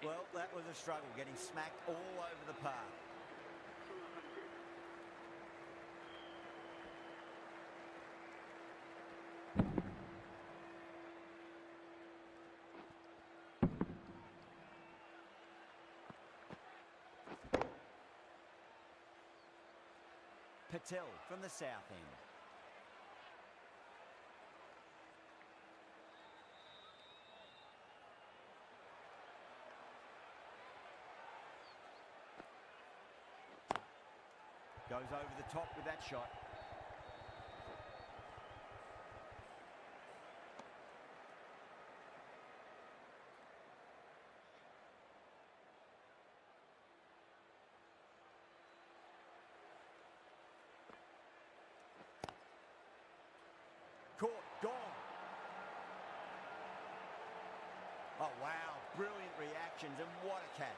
Well, that was a struggle, getting smacked all over the park. Patel from the south end. Goes over the top with that shot. Caught, gone. Oh, wow. Brilliant reactions, and what a catch.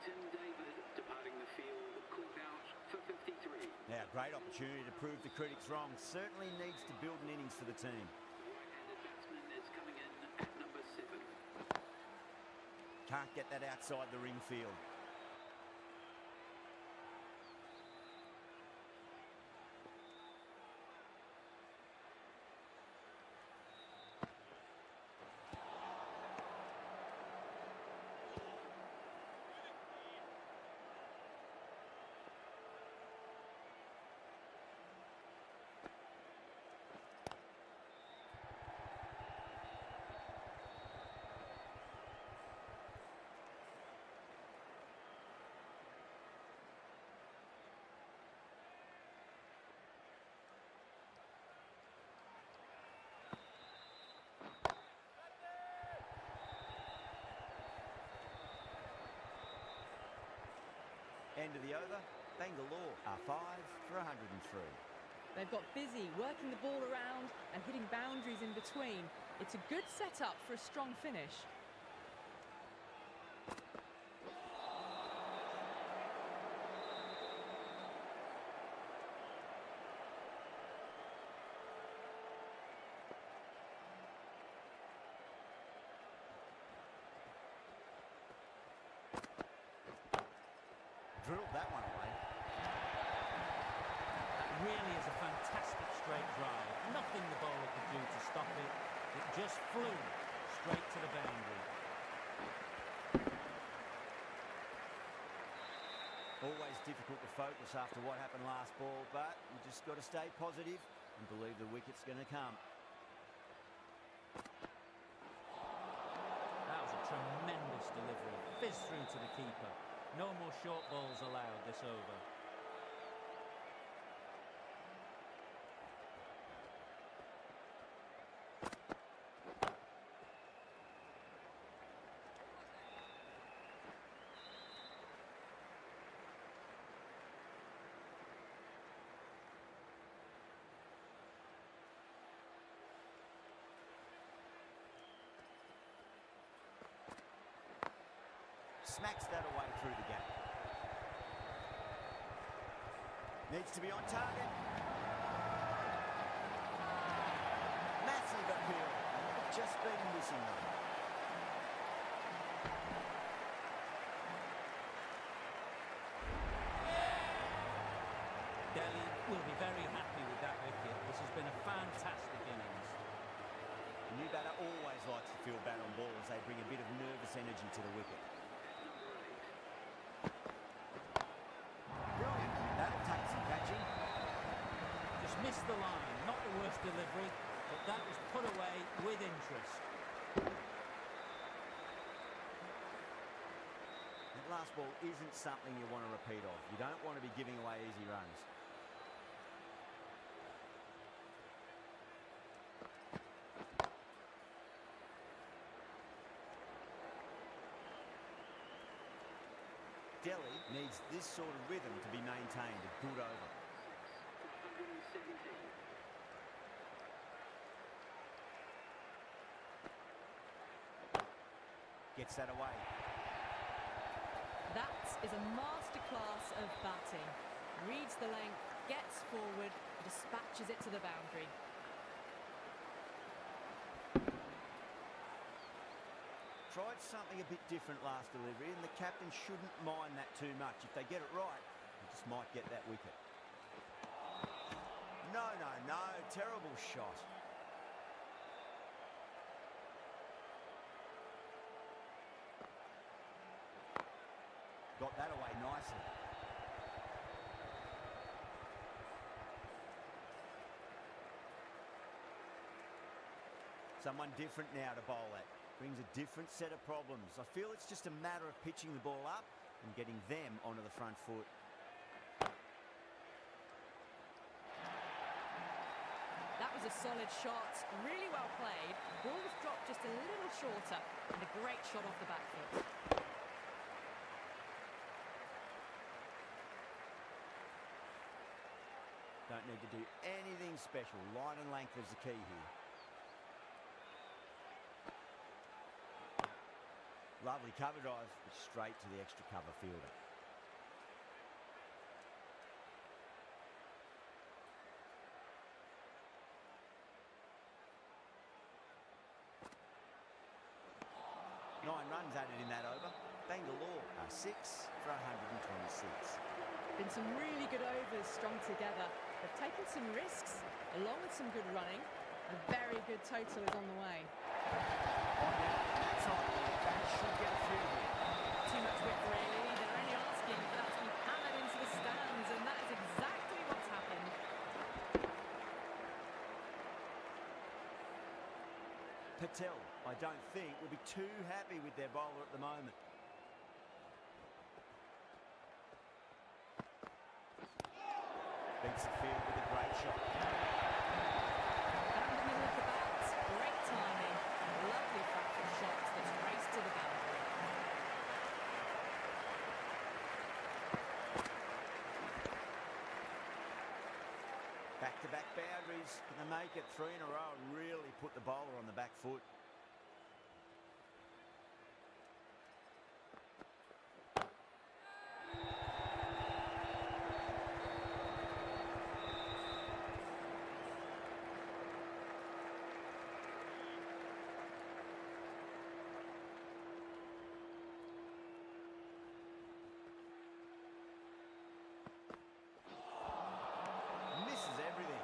Tim David departing the field, called out for 53. Now, great opportunity to prove the critics wrong. Certainly needs to build an innings for the team. The right-handed batsman is coming in at number 7. Can't get that outside the ring field. End of the over. Bangalore are 5 for 103. They've got busy working the ball around and hitting boundaries in between. It's a good setup for a strong finish. Drilled that one away. That really is a fantastic straight drive. Nothing the bowler could do to stop it. It just flew straight to the boundary. Always difficult to focus after what happened last ball, but you just got to stay positive and believe the wicket's going to come. That was a tremendous delivery. Fizz through to the keeper. No more short balls allowed this over. Smacks that away through the gap. Needs to be on target. Massive appeal. Just been missing them. Delhi will be very happy with that wicket. This has been a fantastic innings. The new batter always likes to feel bat on ball as they bring a bit of nervous energy to the wicket. Brilliant. That'll take some catching. Just missed the line. Not the worst delivery, but that was put away with interest. That last ball isn't something you want to repeat of. You don't want to be giving away easy runs. Delhi needs this sort of rhythm to be maintained. A good over. 117. Gets that away. That is a masterclass of batting. Reads the length, gets forward, dispatches it to the boundary. Tried something a bit different last delivery, and the captain shouldn't mind that too much. If they get it right, they just might get that wicket. No, no, no. Terrible shot. Got that away nicely. Someone different now to bowl at. Brings a different set of problems. I feel it's just a matter of pitching the ball up and getting them onto the front foot. That was a solid shot, really well played. Ball was dropped just a little shorter, and a great shot off the back foot. Don't need to do anything special. Line and length is the key here. Lovely cover drive, but straight to the extra cover fielder. Nine runs added in that over. Bangalore are 6 for 126. Been some really good overs strung together. They've taken some risks, along with some good running. A very good total is on the way. That's all. That should get a few here. Too much whip, really. They're only asking for that to be hammered into the stands, and that is exactly what's happened. Patel, I don't think, will be too happy with their bowler at the moment. Beats the field with a great shot. Down the middle of the bat, great timing. Lovely fractal shots that's raced to the boundary. Back back-to-back boundaries. Can they make it 3 in a row and really put the bowler on the back foot? Misses everything.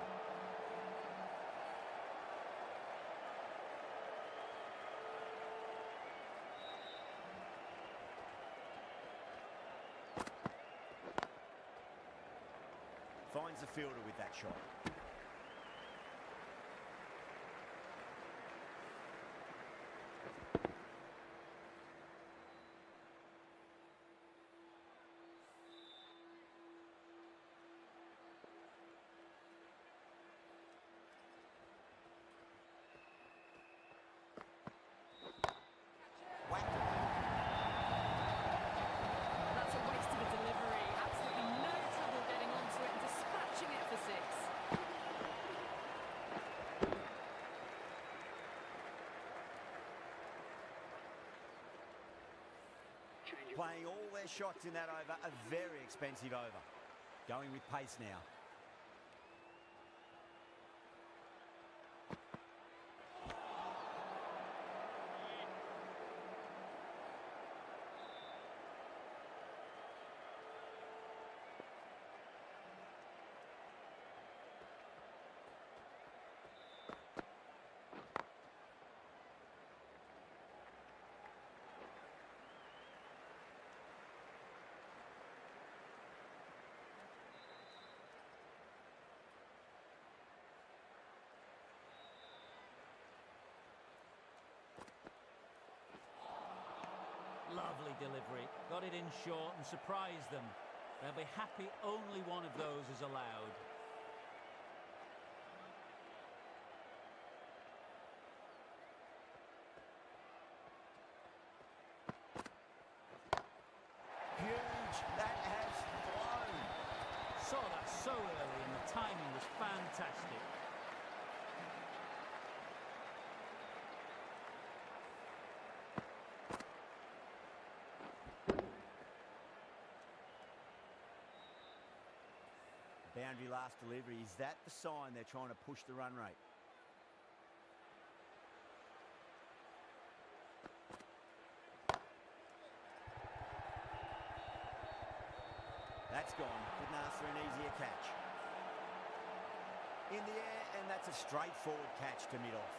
Finds the fielder with that shot. Whacked it. That's a waste of a delivery. Absolutely no trouble getting onto it and dispatching it for 6. Change of Playing all their shots in that over, a very expensive over. Going with pace now. Lovely delivery. Got it in short and surprised them. They'll be happy only one of those is allowed. Huge. That has flown. Saw that so early and the timing was fantastic. Boundary last delivery. Is that the sign they're trying to push the run rate? That's gone. Couldn't ask for an easier catch. In the air, and that's a straightforward catch to mid-off.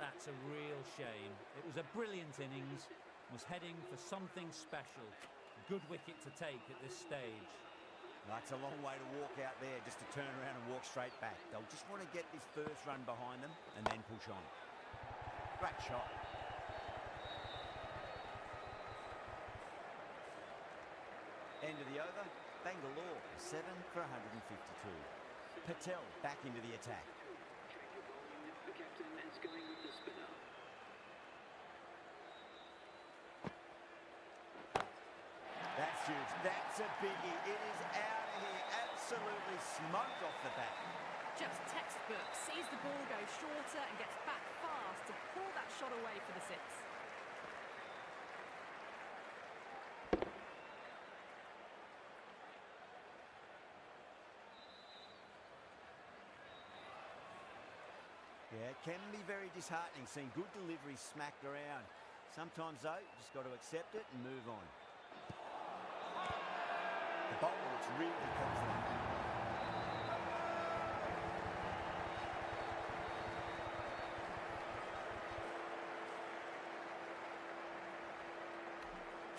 That's a real shame. It was a brilliant innings, was heading for something special. Good wicket to take at this stage. That's a long way to walk out there just to turn around and walk straight back. They'll just want to get this first run behind them and then push on. Great shot. End of the over. Bangalore, 7 for 152. Patel back into the attack. change of bowling. The captain is going with the spinner. That's huge. That's a biggie. It is out of here. Absolutely smoked off the bat. Just textbook. Sees the ball go shorter and gets back fast to pull that shot away for the 6. Yeah, it can be very disheartening seeing good deliveries smacked around. Sometimes, though, you just got to accept it and move on. The bowler looks really confident.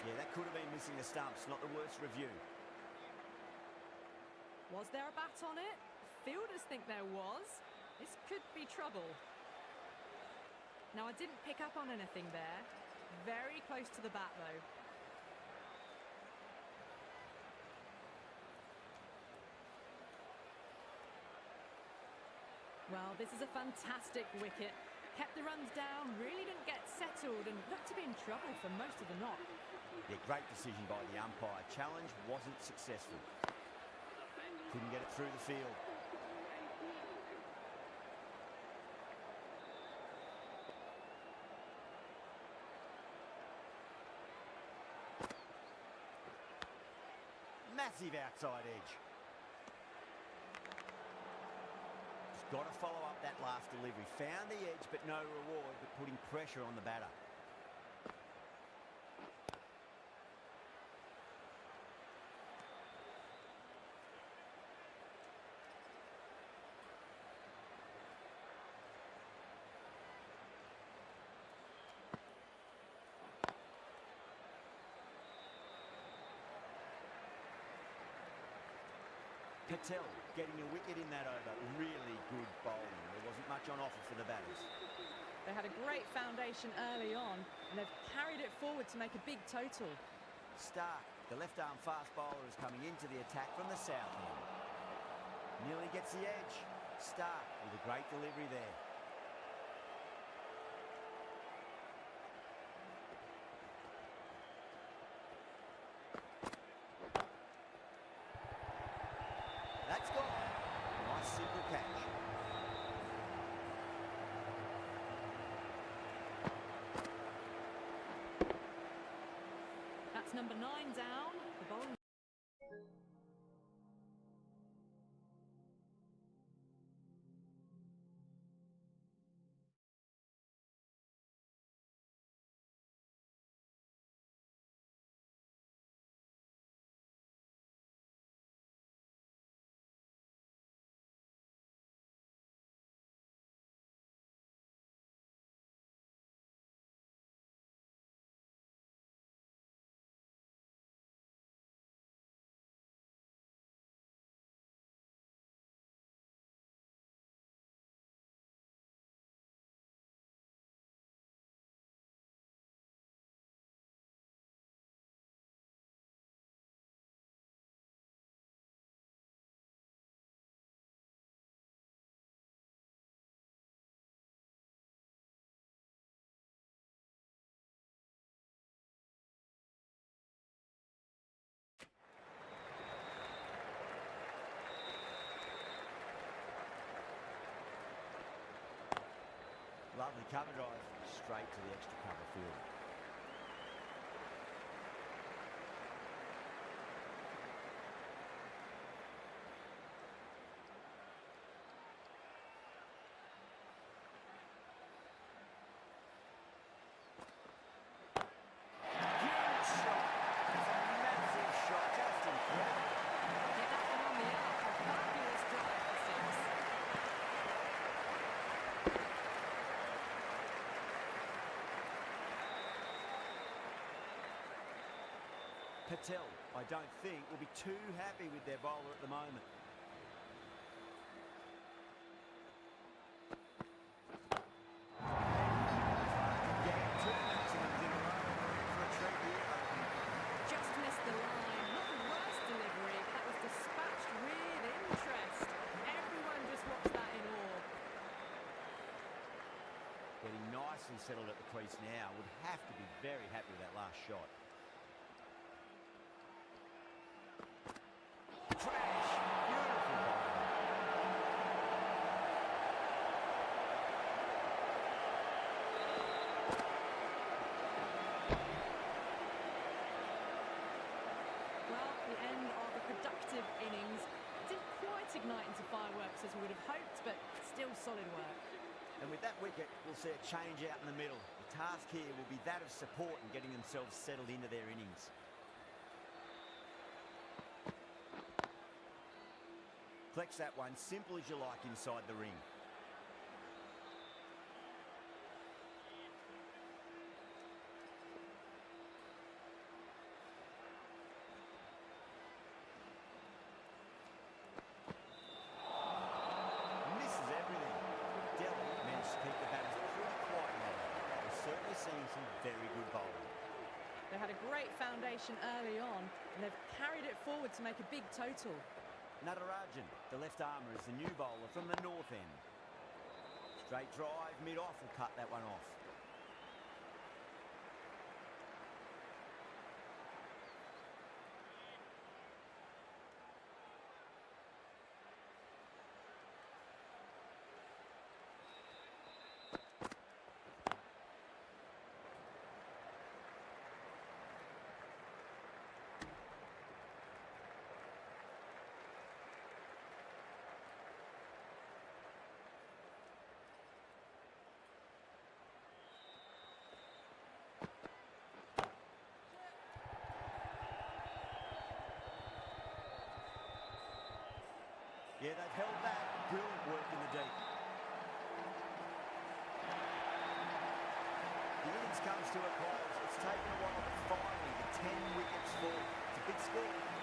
Yeah, that could have been missing the stumps. Not the worst review. Was there a bat on it? Fielders think there was. This could be trouble. Now, I didn't pick up on anything there. Very close to the bat, though. Well, this is a fantastic wicket. Kept the runs down, really didn't get settled and looked to be in trouble for most of the knock. Yeah, great decision by the umpire. Challenge wasn't successful. Couldn't get it through the field. Massive outside edge. Just got to follow up that last delivery. Found the edge, but no reward, but putting pressure on the batter. Patel getting a wicket in that over. Really good bowling. There wasn't much on offer for the batters. They had a great foundation early on and they've carried it forward to make a big total. Stark, the left-arm fast bowler, is coming into the attack from the south end. Nearly gets the edge. Stark with a great delivery there. That's gone. Nice simple catch. That's number 9 down. The bowling. Lovely cover drive, straight to the extra cover field. Huge shot. It's a massive shot, just incredible. Get that one on the arc. A fabulous drive for 6. Patel, I don't think, will be too happy with their bowler at the moment. Getting 2 maximums in a row, for a treat here. Just missed the line. Not the worst delivery, but that was dispatched with interest. Everyone just watched that in awe. Getting nicely settled at the crease now. Would have to be very happy with that last shot. Crash! Beautiful bowling. Well, the end of a productive innings. Didn't quite ignite into fireworks as we would have hoped, but still solid work. And with that wicket, we'll see a change out in the middle. The task here will be that of support and getting themselves settled into their innings. Flex that one, simple as you like inside the ring. Misses everything. Delhi managed to keep the batters pretty quiet now. We're certainly seeing some very good bowling. They had a great foundation early on, and they've carried it forward to make a big total. Natarajan, the left armour, is the new bowler from the north end. Straight drive, mid-off will cut that one off. Yeah, they've held back. Brilliant work in the deep. The innings comes to a close. It's taken a while, but finally the 10 wickets fall. It's a big score.